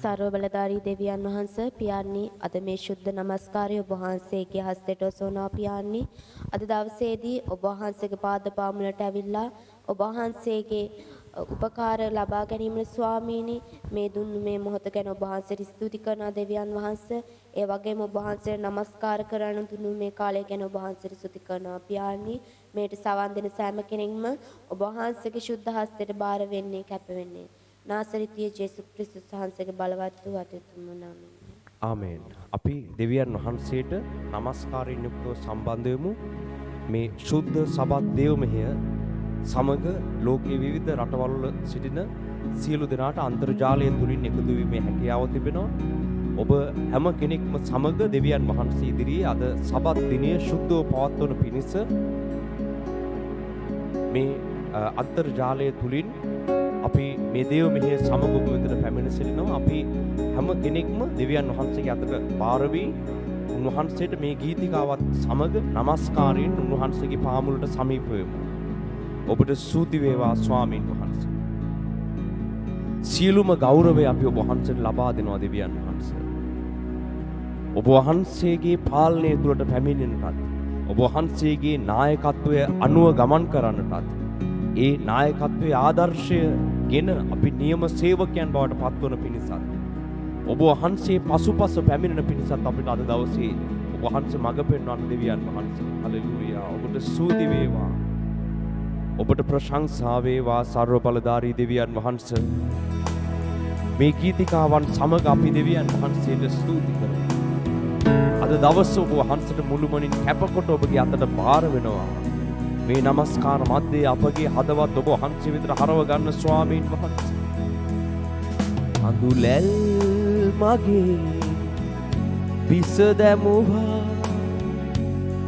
සර්ව බලධාරී දෙවියන් වහන්සේ පියාණනි අද මේ ශුද්ධ නමස්කාරය ඔබ වහන්සේගේ හස්තයට ඔසවනවා පියාණනි. අද දවසේදී ඔබ වහන්සේගේ පාද පාමුලට ඇවිල්ලා ඔබ වහන්සේගේ උපකාර ලබා ගැනීමට ස්වාමීනි මේ දුන්නු මේ මොහොත ගැන ඔබ වහන්සේට ස්තුති කරනවා දෙවියන් වහන්සේ. ඒ වගේම ඔබ වහන්සේට නමස්කාර කරන දුන්නු මේ කාලය ගැන ඔබ වහන්සේට ස්තුති කරනවා පියාණනි. මේට සවන් දෙන සෑම කෙනෙක්ම ඔබ වහන්සේගේ ශුද්ධ හස්තයට බාර වෙන්නේ කැප වෙන්නේ. නාසරිතිය ජේසුස් ක්‍රිස්තුස් වහන්සේගේ බලවත් වූ අතිතුම නාමයෙන්. ආමේන්. අපි දෙවියන් වහන්සේට নমස්කාරයෙන් යුක්තව සම්බන්ධ වෙමු. මේ ශුද්ධ සබත් දේව මෙහෙය සමග ලෝකයේ විවිධ රටවල් සිටින සියලු දෙනාට අන්තර්ජාලය තුලින් එකතු වීමේ හැකියාව තිබෙනවා. ඔබ හැම කෙනෙක්ම සමග දෙවියන් වහන්සේ ඉදිරියේ අද සබත් දිනය ශුද්ධව පවත්වන පිණිස මේ අන්තර්ජාලය තුලින් අපි මේ දේව මෙහෙය සමග ඔබ වෙතට පැමිණ සිටිනවා. අපි හැම කෙනෙක්ම දෙවියන් වහන්සේගේ අතට බාර වී උන්වහන්සේට මේ ගීතිකාවත් සමග নমස්කාරයෙන් උන්වහන්සේගේ පාමුලට සමීප වෙමු. ඔබට ස්තුති වේවා ස්වාමීන් වහන්සේ. සියලුම ගෞරවය අපි ඔබ වහන්සේට ලබා දෙනවා දෙවියන් වහන්සේ. ඔබ වහන්සේගේ පාලනය තුළට පැමිණෙන්නටත් ඔබ වහන්සේගේ නායකත්වය අනුව ගමන් කරන්නටත් ඒ නායකත්වයේ ආදර්ශය ගෙන අපි නියම සේවකයන් බවට පත්වන පිණිසත් ඔබ වහන්සේ පසුපස පැමිණෙන පිණිසත් අපිට අද දවසේ ඔබ වහන්සේ මඟ පෙන්වන්න දෙවියන් වහන්සේ. හලෙලූයා. ඔබට ස්තුති වේවා. ඔබට ප්‍රශංසා වේවා සර්ව බලධාරී දෙවියන් වහන්සේ. මේ ගීතිකාවන් සමග අපි දෙවියන් වහන්සේට ස්තුති කරමු. අද දවසේ ඔබ වහන්සේට මුළුමනින් කැපකොට ඔබගේ අතට බාර වෙනවා. මේ নমස්කාර මැද්දේ අපගේ හදවත් ඔබ වහන්සේ විතර හරව ගන්න ස්වාමීන් වහන්සේ. අඳුලැල් මගේ පිස දැමුවා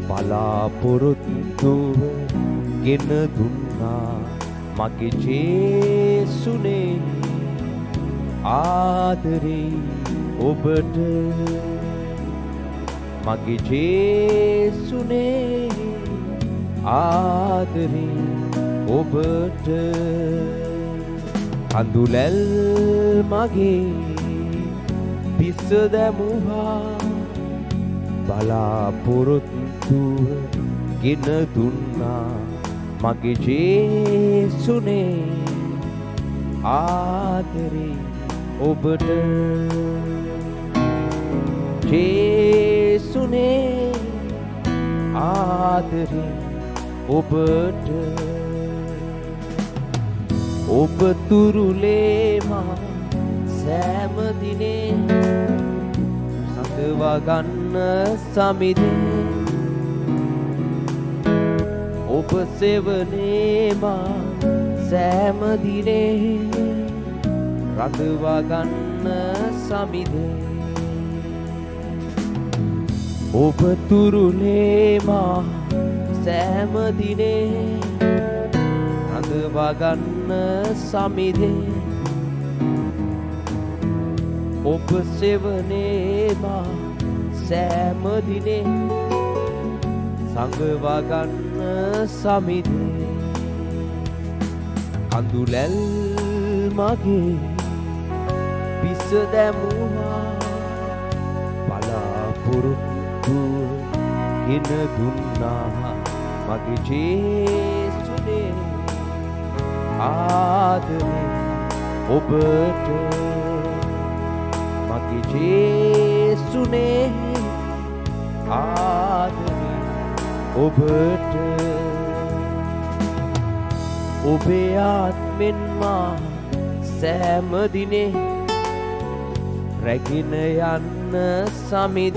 බලාපොරොත්තු ගෙන දුන්නා මගේ ජේසුනේ ආදරේ ඔබට මගේ ජේසුනේ ආදරේ ඔබට අඳුලැල් මගේ පිස දැමුවා බලාපොරොත්තු ගෙන දුන්නා මගේ ජේසුනේ ආදරේ ඔබට ජේසුනේ ආදරේ ඔබට ඔබ තුරුලේ මා සෑම දිනේ සඳවා ගන්න සමිදේ ඔබ සෙවනේ මා සෑම දිනේ රඳවා ගන්න සමිදේ ඔබ තුරුලේ මා සෑම දිනේ රඳවා ගන්න සමිදේ ඔබ සෙවනේ මා සෑම දිනේ සංගවා ගන්න සමිදේ අඳුලැල් මගේ පිස දැමුවා බලාපොරොත්තු ගෙන දුන්නා මගේ ජේසුනේ ආදරේ ඔබට මගේ ජේසුනේ ආදරේ ඔබට ඔබේ ආත්මෙන් මා සෑම දිනේ රැගෙන යන්න සමිද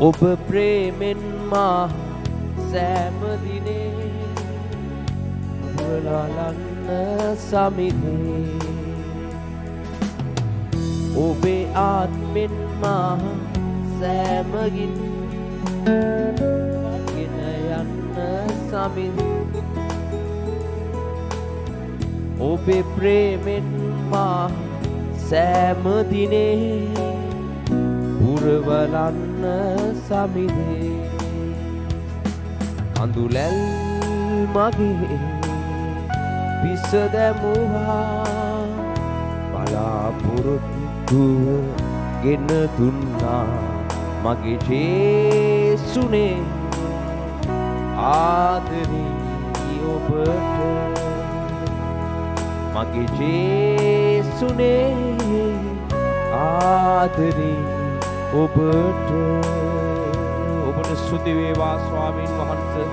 ඔබ ප්‍රේමෙන් මා සෑම දිනේ වලලන්න සමිදේ ඔබේ ආත්මෙන් මා සෑමගින් ගෙන යන්න සමිද ඔබේ ප්‍රේමෙන් මා සෑම දිනේ පුරවලන්න සමිදේ අඳුලැල් මගේ පිස දැමුවා බලාපොරොත්තුව ගෙන දුන්නා මගේ ජේසුනේ ආදරේ ඔබට මගේ ජේසුනේ ආදරේ ඔබට ඔබට ස්තුති වේවා ස්වාමීන් වහන්සේ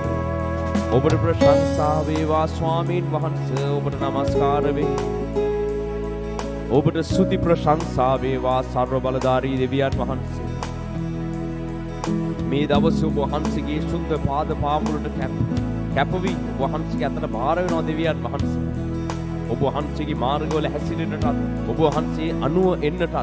ඔබට ප්‍රශංසා වේවා ස්වාමීන් වහන්සේ ඔබට නමස්කාර වේ ඔබට ස්තුති ප්‍රශංසා වේවා සර්ව බලධාරී දෙවියන් වහන්සේ මේ දවසේ ඔබ වහන්සේගේ සුද්ධ පාද පාමුලට කැපවි වහන්සේගේ අතට බාර වෙනවා දෙවියන් වහන්සේ ඔබ වහන්සේගේ මාර්ගවල හැසිරෙන්නටත් ඔබ වහන්සේ අනුව එන්නටත්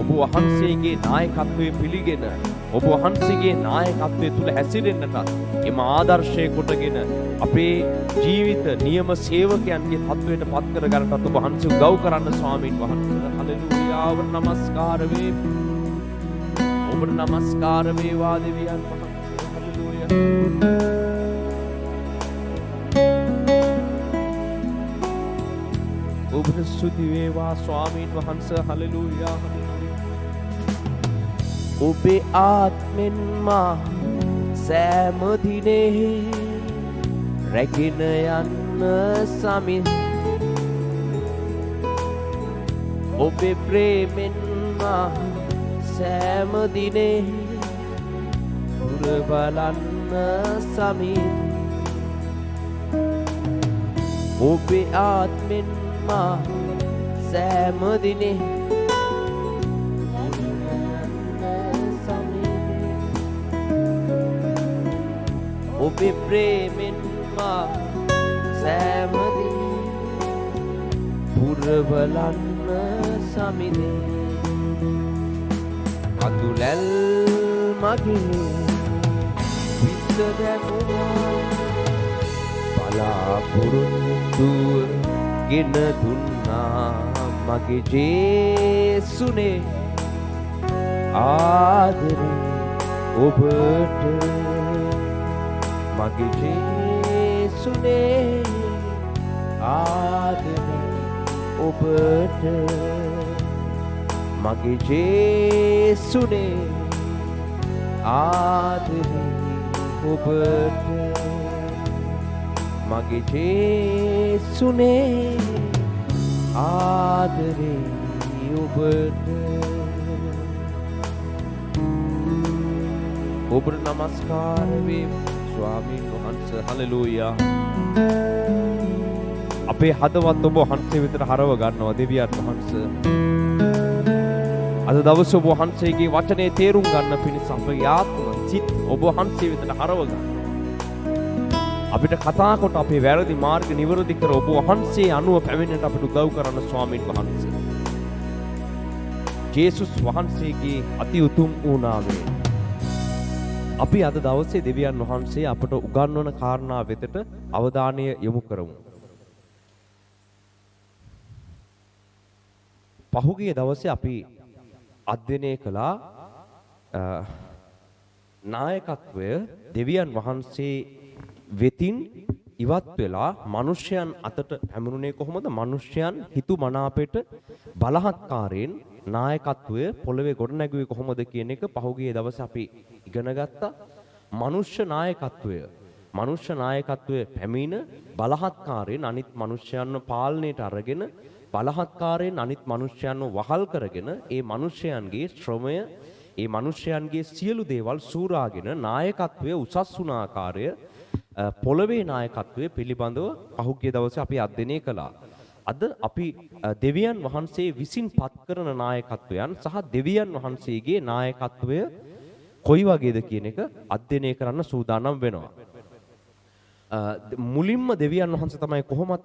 ඔබ වහන්සේගේ නායකත්වයේ පිළිගෙන ඔබ වහන්සේගේ නායකත්වයේ තුල හැසිරෙන්නටත් එම ආදර්ශය කොටගෙන අපේ ජීවිත නියම සේවකයන්ගේ තත්වයට පත් කර ගන්නටත් ඔබ වහන්සේ උදව් කරන්න ස්වාමීන් වහන්සේ හලෙලූයා ඔබ නමස්කාර වේ ඔබට නමස්කාර වේවා දෙවියන් වහන්සේ හලෙලූයා ඔබට ස්තුති වේවා ස්වාමීන් වහන්සේ හලෙලූයා ඔබේ ආත්මෙන් මා සෑම දිනේ රැගෙන යන්න සමි ඔබේ ප්‍රේමෙන් මා සෑම දිනේ පුර බලන්න සමි ඔබේ ආත්මෙන් මා සෑම දිනේ ඔබේ ප්‍රේමෙන් මා සෑම දිනේ පුරවලන්න සමිදේ අතුලැල් මගේ විස්ස දැමුවා බලාපොරොත්තුව ගෙන දුන්නා මගේ ජේසුනේ ආදරේ ඔබට මගේ ජේසුනේ ආදරේ ඔබට මගේ ජේසුනේ ආදරේ ඔබට මගේ ජේසුනේ ආදරේ ඔබට ඔබට නමස්කාර වේවා ස්වාමීන් වහන්සේ හලෙලූයා අපේ හදවත් ඔබ වහන්සේ වෙතට හරව ගන්නවා දෙවියන් වහන්සේ අද දවසේ ඔබ වහන්සේගේ වචනේ තේරුම් ගන්න පිණිස අපේ ආත්ම සිත් ඔබ වහන්සේ වෙතට හරව ගන්න අපිට කතා කොට අපේ වැරදි මාර්ග නිවැරදි කර ඔබ වහන්සේ අනුව පැමිණෙන්නට අපිට උදව් කරන්න ස්වාමීන් වහන්සේ ජේසුස් වහන්සේගේ අති උතුම් වූ නාමයෙන් අපි අද දවසේ දෙවියන් වහන්සේ අපට උගන්වන කාරණා වෙතට අවධානය යොමු කරමු. පහුගිය දවසේ අපි අධ්‍යයනය කළා නායකත්වය දෙවියන් වහන්සේ වෙතින් ඉවත් වෙලා මිනිසයන් අතට පැමුණුනේ කොහොමද? මිනිසයන් හිතු මනාපෙට බලහත්කාරයෙන් නායකත්වය පොළවේ ගොඩනැගුවේ කොහොමද කියන එක පහුගිය දවසේ අපි ඉගෙන ගත්තා. මනුෂ්‍ය නායකත්වයේ පැමිණ බලහත්කාරයෙන් අනිත් මිනිසයන්ව පාලනයට අරගෙන බලහත්කාරයෙන් අනිත් මිනිසයන්ව වහල් කරගෙන ඒ මිනිසයන්ගේ ශ්‍රමය ඒ මිනිසයන්ගේ සියලු දේවල් සූරාගෙන නායකත්වයේ උසස් වුණ ආකාරය පොළවේ නායකත්වයේ පිළිබඳව පහුගිය දවසේ අපි අධ්‍යයනය කළා. අද අපි දෙවියන් වහන්සේ විසින් පත් කරන නායකත්වයන් සහ දෙවියන් වහන්සේගේ නායකත්වය කොයි වගේද කියන එක අධ්‍යයනය කරන්න සූදානම් වෙනවා. මුලින්ම දෙවියන් වහන්සේ තමයි කොහොමත්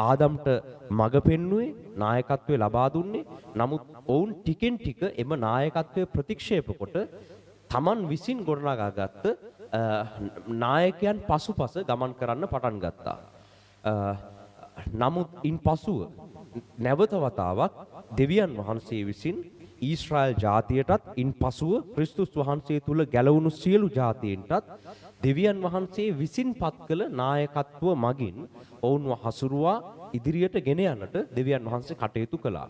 ආදම්ට මඟ පෙන්වුවේ නායකත්වය ලබා දුන්නේ. නමුත් ඔවුන් ටිකෙන් ටික එම නායකත්වය ප්‍රතික්ෂේප කොට තමන් විසින් ගොඩනගාගත්ත නායකයන් පසුපස ගමන් කරන්න පටන් ගත්තා. නමුත් ඉන්පසුව නැවත වතාවක් දෙවියන් වහන්සේ විසින් ඊශ්‍රායල් ජාතියටත් ඉන්පසුව ක්‍රිස්තුස් වහන්සේ තුල ගැලවුණු සියලු ජාතීන්ටත් දෙවියන් වහන්සේ විසින් පත් කළ නායකත්ව මගින් ඔවුන්ව හසුරුවා ඉදිරියට ගෙන යන්නට දෙවියන් වහන්සේ කටයුතු කළා.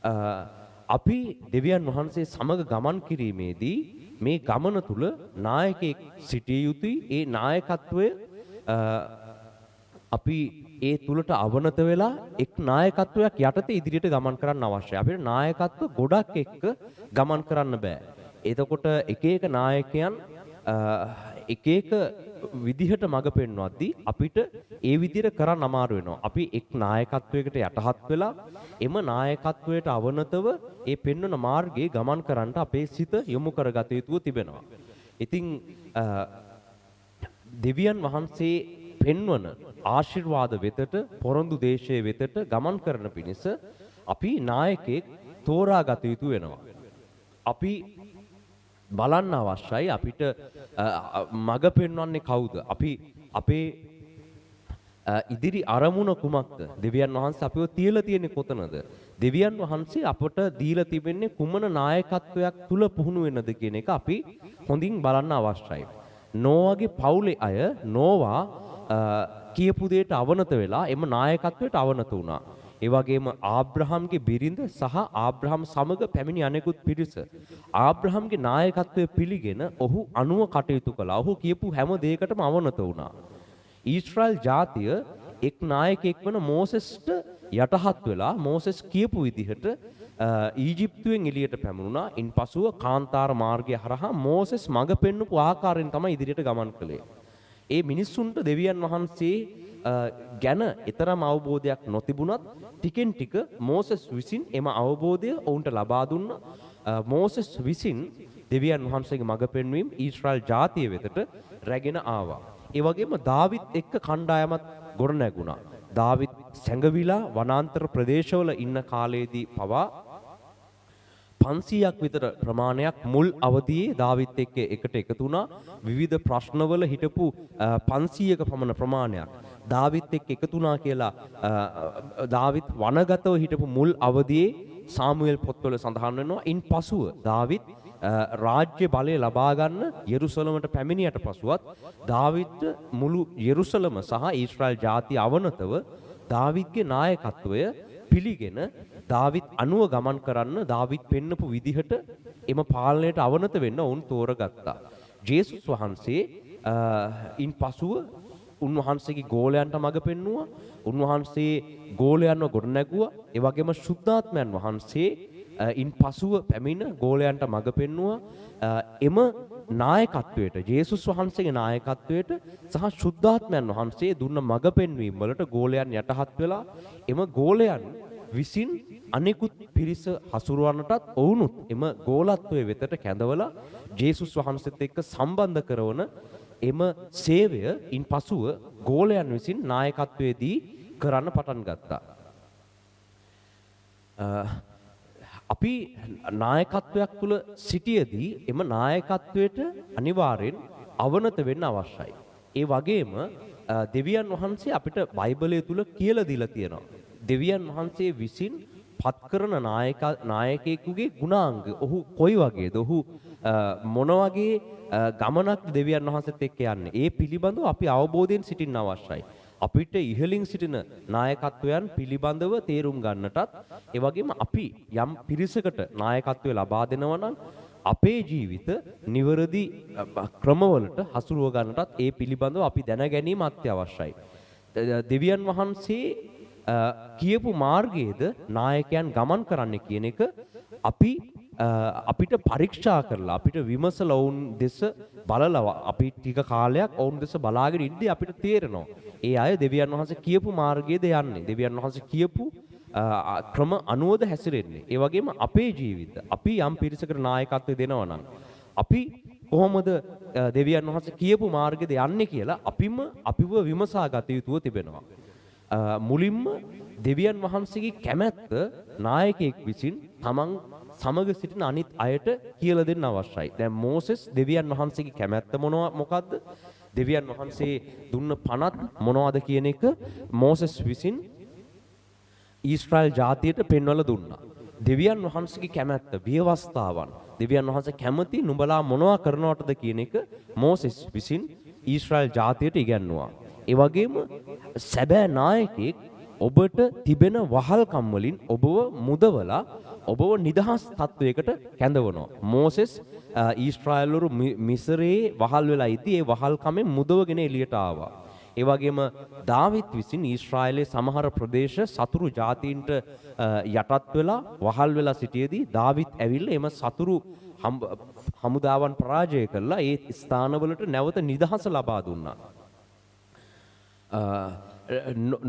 අපි දෙවියන් වහන්සේ සමග ගමන් කිරීමේදී මේ ගමන තුල නායකයෙක් සිටිය යුතුයි. ඒ නායකත්වය අපි ඒ තුලට අවනත වෙලා එක් නායකත්වයක් යටතේ ඉදිරියට ගමන් කරන්න අවශ්‍යයි. අපිට නායකත්ව ගොඩක් එක්ක ගමන් කරන්න බෑ. එතකොට එක එක නායකයන් එක එක විදිහට මඟ පෙන්වද්දී අපිට ඒ විදිහට කරන්න අමාරු වෙනවා. අපි එක් නායකත්වයකට යටහත් වෙලා එම නායකත්වයට අවනතව ඒ පෙන්වන මාර්ගයේ ගමන් කරන්න අපේ සිත යොමු කරගත යුතුව තිබෙනවා. ඉතින් දෙවියන් වහන්සේ පෙන්වන ආශිර්වාද වෙතට පොරොන්දු දේශයේ වෙතට ගමන් කරන පිණිස අපි නායකයෙක් තෝරාගත යුතු වෙනවා. අපි බලන්න අවශ්‍යයි අපිට මඟ පෙන්වන්නේ කවුද? අපි අපේ ඉදිරි අරමුණ කුමක්ද? දෙවියන් වහන්සේ අපිව තියලා තියෙන්නේ කොතනද? දෙවියන් වහන්සේ අපට දීලා තිබෙන්නේ කුමන නායකත්වයක් තුල පුහුණු වෙනද කියන එක අපි හොඳින් බලන්න අවශ්‍යයි. නෝවාගේ පවුලේ අය නෝවා කියපු දෙයට අවනත වෙලා එම නායකත්වයට අවනත වුණා. ඒ වගේම ආබ්‍රහම්ගේ බිරිඳ සහ ආබ්‍රහම් සමග පැමිණි අනෙකුත් පිරිස ආබ්‍රහම්ගේ නායකත්වය පිළිගෙන ඔහු අනුව කටයුතු කළා. ඔහු කියපු හැම දෙයකටම අවනත වුණා. ඊශ්‍රායල් ජාතිය එක් නායකයෙක් වන මෝසෙස්ට යටහත් වෙලා මෝසෙස් කියපු විදිහට ඊජිප්තුවෙන් එළියට පැමුණා. ඉන්පසුව කාන්තාර මාර්ගය හරහා මෝසෙස් මඟ පෙන්වපු ආකාරයෙන් තමයි ඉදිරියට ගමන් කළේ. ඒ මිනිස්සුන්ට දෙවියන් වහන්සේ ගැන ඊතරම් අවබෝධයක් නොතිබුණත් ටිකෙන් ටික මෝසෙස් විසින් එම අවබෝධය ඔවුන්ට ලබා දුන්නා. මෝසෙස් විසින් දෙවියන් වහන්සේගේ මඟ පෙන්වීම ඊශ්‍රායල් ජාතිය වෙතට රැගෙන ආවා. ඒ වගේම දාවිත් එක්ක කණ්ඩායමක් ගොඩ නැගුණා. දාවිත් සැඟවිලා වනාන්තර ප්‍රදේශවල ඉන්න කාලයේදී පවා 500ක් විතර ප්‍රමාණයක් මුල් අවදියේ දාවිත් එක්ක එකට එකතු වුණා. විවිධ ප්‍රශ්නවල හිටපු 500ක පමණ ප්‍රමාණයක් දාවිත් එක්ක එකතු වුණා කියලා දාවිත් වනගතව හිටපු මුල් අවදියේ සාමුවෙල් පොත්වල සඳහන් වෙනවා. ඉන්පසුව දාවිත් රාජ්‍ය බලය ලබා ගන්න යෙරුසලමට පැමිණියට පසුවත් දාවිත් මුළු යෙරුසලම සහ ඊශ්‍රායල් ජාතිය අවනතව දාවිත්ගේ නායකත්වය පිළිගෙන දාවිත් අනුව ගමන් කරන්න දාවිත් පෙන්නපු විදිහට එම පාලනයට අවනත වෙන්න ඔවුන් තෝරගත්තා. ජේසුස් වහන්සේ ඉන්පසුව උන්වහන්සේගේ ගෝලයන්ට මඟ පෙන්නුවා. උන්වහන්සේ ගෝලයන්ව ගොඩනැගුවා. ඒ වගේම ශුද්ධාත්මයන් වහන්සේ ඉන්පසුව පැමිණ ගෝලයන්ට මඟ පෙන්නුවා. එම නායකත්වයට ජේසුස් වහන්සේගේ නායකත්වයට සහ ශුද්ධාත්මයන් වහන්සේ දුන්න මඟ පෙන්වීම වලට ගෝලයන් යටහත් වෙලා එම ගෝලයන් විසින් අනෙකුත් පිරිස හසුරවන්නටත් ඔවුනුත් එම ගෝලත්වයේ වෙතට කැඳවලා ජේසුස් වහන්සේත් එක්ක සම්බන්ධ කරන එම සේවය ඉන්පසුව ගෝලයන් විසින් නායකත්වයේදී කරන්න පටන් ගත්තා. අපි නායකත්වයක් තුල සිටියේදී එම නායකත්වයට අනිවාර්යෙන් අවනත වෙන්න අවශ්‍යයි. ඒ වගේම දෙවියන් වහන්සේ අපිට බයිබලය තුල කියලා දීලා තියෙනවා. දෙවියන් වහන්සේ විසින් පත් කරන නායකයෙකුගේ ගුණාංග ඔහු කොයි වගේද? ඔහු මොන වගේ ගමනක් දෙවියන් වහන්සේත් එක්ක යන්නේ? ඒ පිළිබඳව අපි අවබෝධයෙන් සිටින්න අවශ්‍යයි. අපිට ඉහළින් සිටින නායකත්වයන් පිළිබඳව තේරුම් ගන්නටත් ඒ වගේම අපි යම් පිරිසකට නායකත්වය ලබා දෙනවා නම් අපේ ජීවිත නිවැරදි ක්‍රමවලට හසුරුව ගන්නටත් ඒ පිළිබඳව අපි දැන ගැනීම අත්‍යවශ්‍යයි. දෙවියන් වහන්සේ කියපු මාර්ගයේද නායකයන් ගමන් කරන්න කියන එක අපිට පරීක්ෂා කරලා අපිට විමසලා වුන් දෙස බලලා අපි ටික කාලයක් වුන් දෙස බලාගෙන ඉඳි අපිට තේරෙනවා ඒ අය දෙවියන් වහන්සේ කියපු මාර්ගයේද යන්නේ දෙවියන් වහන්සේ කියපු ක්‍රම අනුවද හැසිරෙන්නේ. ඒ වගේම අපේ ජීවිත අපි යම් පිරිසකට නායකත්වය දෙනවා නම් අපි කොහොමද දෙවියන් වහන්සේ කියපු මාර්ගයේද යන්නේ කියලා අපිව විමසා ගත යුතුව තිබෙනවා. මුලින්ම දෙවියන් වහන්සේගේ කැමැත්ත නායකයෙක් විසින් තමන් සමග සිටින අනිත් අයට කියලා දෙන්න අවශ්‍යයි. දැන් මෝසෙස් දෙවියන් වහන්සේගේ කැමැත්ත මොකක්ද? දෙවියන් වහන්සේ දුන්න පනත් මොනවද කියන එක මෝසෙස් විසින් ඊශ්‍රායල් ජාතියට පෙන්වලා දුන්නා. දෙවියන් වහන්සේගේ කැමැත්ත, විවස්ථාවන්, දෙවියන් වහන්සේ කැමති නුඹලා මොනවා කරනවටද කියන එක මෝසෙස් විසින් ඊශ්‍රායල් ජාතියට ඉගැන්නුවා. ඒ වගේම සැබෑ නායකයෙක් ඔබට තිබෙන වහල්කම් වලින් ඔබව මුදවලා ඔබව නිදහස් තත්වයකට කැඳවනවා. මෝසෙස් ඊශ්‍රායල්වරු මිසරේ වහල් වෙලා ඉදී ඒ වහල් කමෙන් මුදවගෙන එළියට ආවා. ඒ වගේම දාවිත් විසින් ඊශ්‍රායලයේ සමහර ප්‍රදේශ සතුරු ජාතීන්ට යටත් වෙලා වහල් වෙලා සිටියේදී දාවිත් ඇවිල්ලා එම සතුරු හමුදාවන් පරාජය කළා. ඒ ස්ථානවලට නැවත නිදහස ලබා දුන්නා.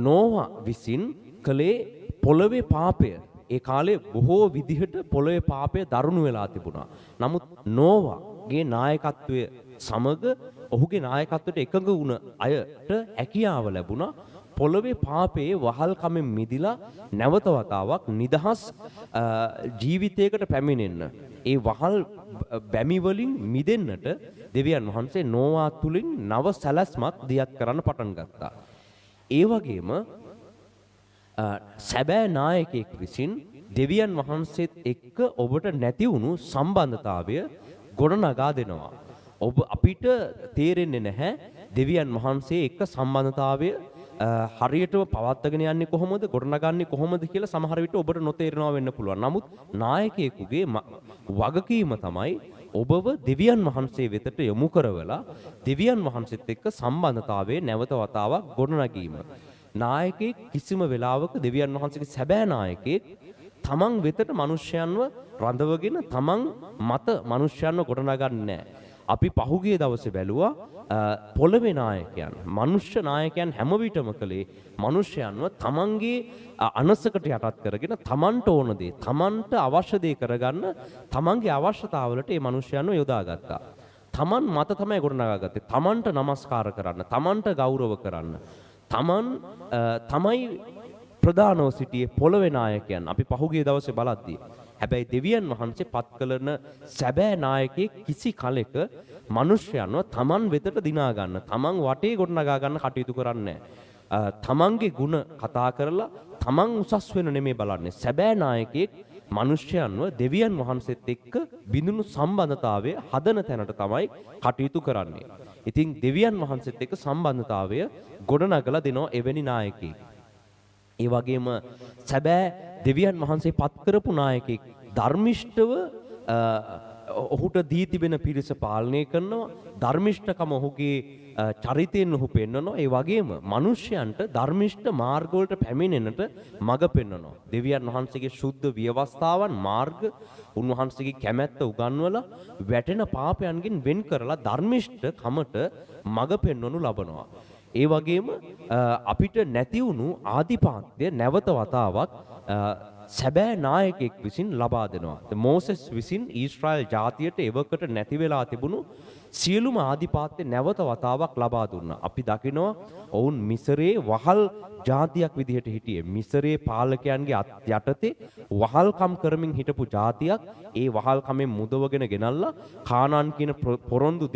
නෝවා විසින් කළේ පොළවේ පාපය. ඒ කාලේ බොහෝ විදිහට පොළවේ පාපය දරුණු වෙලා තිබුණා. නමුත් නෝවාගේ නායකත්වය සමග ඔහුගේ නායකත්වයට එකඟ වුණ අයට හැකියාව ලැබුණා පොළවේ පාපයේ වහල්කමෙන් මිදිලා නැවත වතාවක් නිදහස් ජීවිතයකට පැමිණෙන්න. ඒ වහල් බැමි වලින් මිදෙන්නට දෙවියන් වහන්සේ නෝවා තුලින් නව සැලැස්මක් දියත් කරන්න පටන් ගත්තා. ඒ වගේම සැබෑ නායකයෙක් විසින් දෙවියන් වහන්සේත් එක්ක ඔබට නැති වුණු සම්බන්ධතාවය ගොඩනගා දෙනවා. ඔබ අපිට තේරෙන්නේ නැහැ දෙවියන් වහන්සේ එක්ක සම්බන්ධතාවය හරියටම පවත්වාගෙන යන්නේ කොහොමද ගොඩනගන්නේ කොහොමද කියලා සමහර විට ඔබට නොතේරෙනවා වෙන්න පුළුවන්. නමුත් නායකයෙකුගේ වගකීම තමයි ඔබව දෙවියන් වහන්සේ වෙතට යොමු කරවලා දෙවියන් වහන්සේත් එක්ක සම්බන්ධතාවයේ නැවත වතාවක් ගොඩනගීම. නායකයෙක් කිසිම වෙලාවක දෙවියන් වහන්සේගේ සැබෑ නායකයෙක් තමන් වෙතට මිනිස්යන්ව රඳවගෙන තමන් මත මිනිස්යන්ව ගොඩනගන්නේ නැහැ. අපි පහුගිය දවසේ බැලුවා පොළවේ නායකයන් මනුෂ්‍ය නායකයන් හැම විටම කළේ මිනිස්යන්ව තමන්ගේ අනසකට යටත් කරගෙන තමන්ට ඕන දේ තමන්ට අවශ්‍ය දේ කරගන්න තමන්ගේ අවශ්‍යතාවලට මේ මිනිස්යන්ව යොදාගත්තා. තමන් මත තමයි ගොඩනගාගත්තේ. තමන්ට নমස්කාර කරන්න, තමන්ට ගෞරව කරන්න. තමන් තමයි ප්‍රධානව සිටියේ පොළවේ නායකයන්. අපි පහුගිය දවසේ බලද්දී හැබැයි දෙවියන් වහන්සේ පත් කළන සැබෑ නායකයෙක් කිසි කලෙක මිනිස්යන්ව තමන් වෙතට දිනා ගන්න, තමන් වටේ ගොඩනගා ගන්න කටයුතු කරන්නේ නැහැ. තමන්ගේ ಗುಣ කතා කරලා තමන් උසස් වෙන නෙමෙයි බලන්නේ. සැබෑ නායකයෙක් මිනිස්යන්ව දෙවියන් වහන්සේත් එක්ක බිඳුණු සම්බන්ධතාවය හදන තැනට තමයි කටයුතු කරන්නේ. ඉතින් දෙවියන් වහන්සේත් එක්ක සම්බන්ධතාවය ගොඩනගලා දෙනවා එවැනි නායකයෙක්. ඒ වගේම සැබෑ දෙවියන් වහන්සේ පත් කරපු නායකයෙක් ධර්මිෂ්ඨව ඔහුට දී තිබෙන පිරිස පාලනය කරනවා. ධර්මිෂ්ඨකම ඔහුගේ චරිතයෙන් ඔහු පෙන්වනවා. ඒ වගේම මිනිස්යන්ට ධර්මිෂ්ඨ මාර්ගවලට පැමිණෙන්නට මඟ පෙන්වනවා. දෙවියන් වහන්සේගේ සුද්ධ ව්‍යවස්ථාවන් මාර්ග උන්වහන්සේගේ කැමැත්ත උගන්වලා වැටෙන පාපයන්ගෙන් වෙන් කරලා ධර්මිෂ්ඨ කමට මඟ පෙන්වනු ලබනවා. ඒ වගේම අපිට නැති වුණු ආධිපත්‍ය නැවත වතාවක් සැබෑ නායකයෙක් විසින් ලබා දෙනවා. මෝසෙස් විසින් ඊශ්‍රායල් ජාතියට එවකට නැති වෙලා තිබුණු සියලුම ආධිපත්‍ය නැවත වතාවක් ලබා දුන්නා. අපි දකිනවා ඔවුන් මිසරේ වහල් ජාතියක් විදිහට හිටියේ. මිසරේ පාලකයන්ගේ යටතේ වහල්කම් කරමින් හිටපු ජාතියක් ඒ වහල්කමෙන් මුදවගෙන ගෙනල්ලා කානාන් කියන පොරොන්දු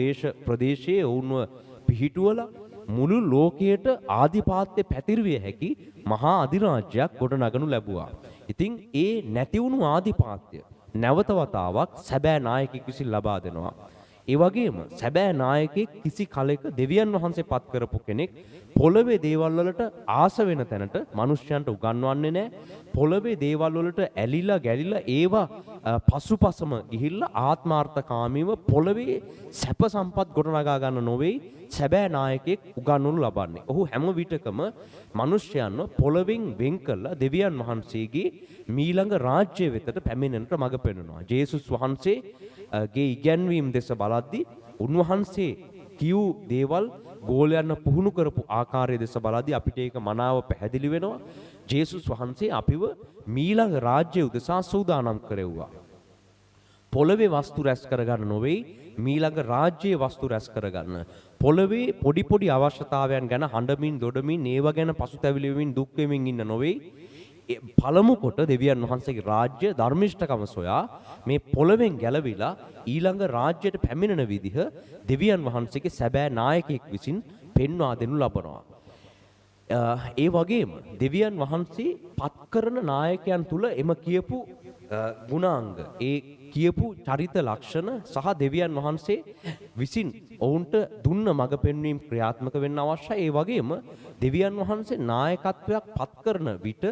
ප්‍රදේශයේ ඔවුන්ව පිහිටුවලා මුළු ලෝකයට ආධිපත්‍ය පැතිරවිය හැකි මහා අධිරාජ්‍යයක් ගොඩනගනු ලැබුවා. ඉතින් ඒ නැති වුණු ආධිපත්‍ය නැවත වතාවක් සැබෑ නායකයෙක් විසින් ලබා දෙනවා. ඒ වගේම සැබෑ නායකයෙක් කිසි කලෙක දෙවියන් වහන්සේ පත් කරපු කෙනෙක් පොළවේ දේවල් වලට ආස වෙන තැනට මිනිස්යන්ට උගන්වන්නේ නැහැ. පොළවේ දේවල් වලට ඇලිලා ගැලිලා ඒවා පසුපසම ගිහිල්ලා ආත්මාර්ථකාමීව පොළවේ සැප සම්පත් ගොඩනගා ගන්න නොවේ සැබෑ නායකයෙක් උගන්වනු ලබන්නේ. ඔහු හැම විටකම මිනිස්යන්ව පොළවෙන් වෙන් කළා දෙවියන් වහන්සේගේ මීළඟ රාජ්‍ය වෙතට පැමිණෙන්නට මඟ පෙන්වනවා. ජේසුස් වහන්සේගේ ඉගැන්වීම් දෙස බලද්දී උන්වහන්සේ කියූ දේවල් ගෝලයන්ව පුහුණු කරපු ආකාරය දෙස බලද්දී අපිට ඒක මනාව පැහැදිලි වෙනවා. ජේසුස් වහන්සේ අපිව මීළඟ රාජ්‍ය උදෙසා සූදානම් කරෙව්වා. පොළවේ වස්තු රැස් කරගන්න නොවේ මීළඟ රාජ්‍යයේ වස්තු රැස් කරගන්න. පොළවේ පොඩි පොඩි අවශ්‍යතාවයන් ගැන හඬමින් දොඩමින් ඒව ගැන පසුතැවිලි වෙමින් දුක් වෙමින් ඉන්න නොවේ. පළමු කොට දෙවියන් වහන්සේගේ රාජ්‍ය ධර්මිෂ්ඨකම සොයා මේ පොළවෙන් ගැලවිලා ඊළඟ රාජ්‍යයට පැමිණෙන විදිහ දෙවියන් වහන්සේගේ සැබෑ නායකයෙක් විසින් පෙන්වා දෙනු ලබනවා. ඒ වගේම දෙවියන් වහන්සේ පත් කරන නායකයන් තුල එම කියපු ගුණාංග ඒ කියපු චරිත ලක්ෂණ සහ දෙවියන් වහන්සේ විසින් ඔවුන්ට දුන්න මඟ පෙන්වීම ක්‍රියාත්මක වෙන්න අවශ්‍යයි. ඒ වගේම දෙවියන් වහන්සේ නායකත්වයක් පත් කරන විට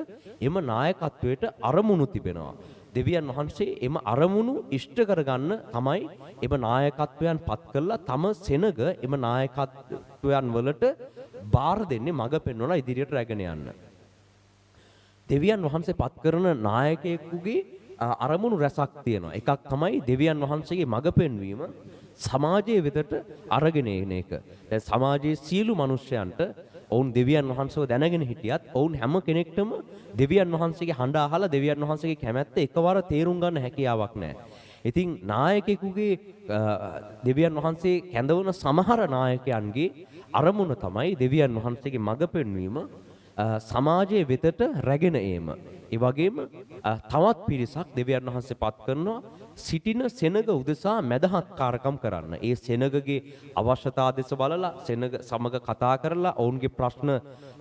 එම නායකත්වයට අරමුණු තිබෙනවා. දෙවියන් වහන්සේ එම අරමුණු ඉෂ්ට කරගන්න තමයි එම නායකත්වයන් පත් කරලා තම සෙනග එම නායකත්වයන් වලට බාර දෙන්නේ මඟ පෙන්වලා ඉදිරියට රැගෙන යන්න. දෙවියන් වහන්සේ පත් කරන නායකයෙකුගේ අරමුණු රැසක් තියෙනවා. එකක් තමයි දෙවියන් වහන්සේගේ මඟ පෙන්වීම සමාජයේ වෙතට අරගෙන එන එක. දැන් සමාජයේ සියලු මිනිස්යන්ට ඔවුන් දෙවියන් වහන්සේව දැනගෙන හිටියත් ඔවුන් හැම කෙනෙක්ටම දෙවියන් වහන්සේගේ හඬ අහලා දෙවියන් වහන්සේගේ කැමැත්ත එකවර තේරුම් ගන්න හැකියාවක් නැහැ. ඉතින් නායකයෙකුගේ දෙවියන් වහන්සේ කැඳවන සමහර නායකයන්ගේ අරමුණ තමයි දෙවියන් වහන්සේගේ මඟ පෙන්වීම සමාජයේ වෙතට රැගෙන ඒම. ඒ වගේම තවත් පිරිසක් දෙවියන් වහන්සේ පත් කරනවා සිටින සෙනග උදෙසා මැදහත්කාරකම් කරන්න. ඒ සෙනගගේ අවශ්‍යතා දෙස බලලා සෙනග සමග කතා කරලා ඔවුන්ගේ ප්‍රශ්න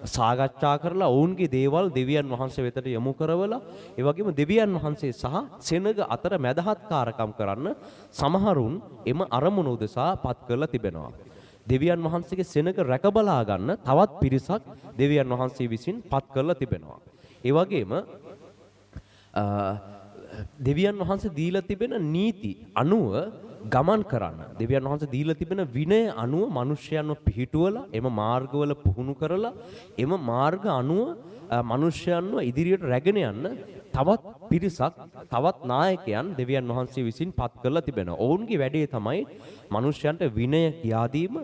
සාකච්ඡා කරලා ඔවුන්ගේ දේවල් දෙවියන් වහන්සේ වෙතට යොමු කරවලා ඒ වගේම දෙවියන් වහන්සේ සහ සෙනග අතර මැදහත්කාරකම් කරන්න සමහරුන් එම අරමුණ උදෙසා පත් කරලා තිබෙනවා. දෙවියන් වහන්සේගේ සෙනග රැකබලා ගන්න තවත් පිරිසක් දෙවියන් වහන්සේ විසින් පත් කරලා තිබෙනවා. ඒ වගේම දෙවියන් වහන්සේ දීලා තිබෙන නීති අනුව ගමන් කරන්න. දෙවියන් වහන්සේ දීලා තිබෙන විනය අනුව මිනිස්යන්ව පිහිටුවලා එම මාර්ගවල පුහුණු කරලා එම මාර්ග අනුව මිනිස්යන්ව ඉදිරියට රැගෙන යන්න තවත් පිරිසක් තවත් නායකයන් දෙවියන් වහන්සේ විසින් පත් කරලා තිබෙනවා. ඔවුන්ගේ වැඩේ තමයි මිනිස්යන්ට විනය කියා දීම,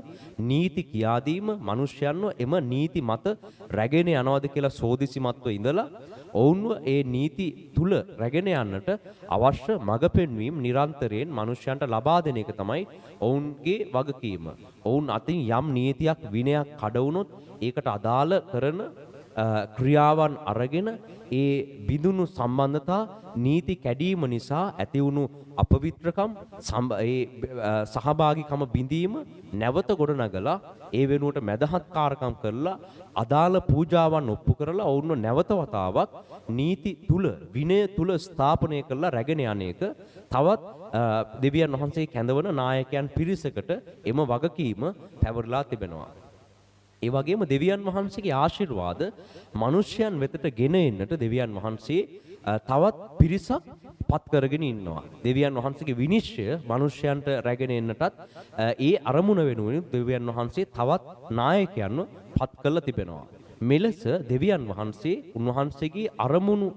නීති කියා දීම, මිනිස්යන්ව එම නීති මත රැගෙන යනවාද කියලා සෝදිසිමත්ව ඉඳලා ඔවුන්ව ඒ නීති තුල රැගෙන යන්නට අවශ්‍ය මඟ පෙන්වීම නිරන්තරයෙන් මිනිස්යන්ට ලබා දෙන එක තමයි ඔවුන්ගේ වගකීම. ඔවුන් අතින් යම් නීතියක් විනයක් කඩ වුණොත් ඒකට අදාළ කරන ක්‍රියාවන් අරගෙන ඒ බිඳුණු සම්බන්ධතා නීති කැඩීම නිසා ඇති වුණු අපවිත්‍රකම් සහභාගීකම බිඳීම නැවත ගොඩනගලා ඒ වෙනුවට මැදහත්කාරකම් කරලා අදාළ පූජාවන් ඔප්පු කරලා ඔවුන්ව නැවත වතාවක් නීති තුල විනය තුල ස්ථාපනය කරලා රැගෙන යන්නේක තවත් දෙවියන් වහන්සේ කැඳවන නායකයන් පිරිසකට එම වගකීම පැවරලා තිබෙනවා. ඒ වගේම දෙවියන් වහන්සේගේ ආශිර්වාද මිනිස්යන් වෙතට ගෙන එන්නට දෙවියන් වහන්සේ තවත් පිරිසක් පත් කරගෙන ඉන්නවා. දෙවියන් වහන්සේගේ විනිශ්චය මිනිස්යන්ට රැගෙන එන්නටත් ඒ අරමුණ වෙනුවෙන් දෙවියන් වහන්සේ තවත් නායකයන්ව පත් කරලා තිබෙනවා. මෙලෙස දෙවියන් වහන්සේ උන්වහන්සේගේ අරමුණු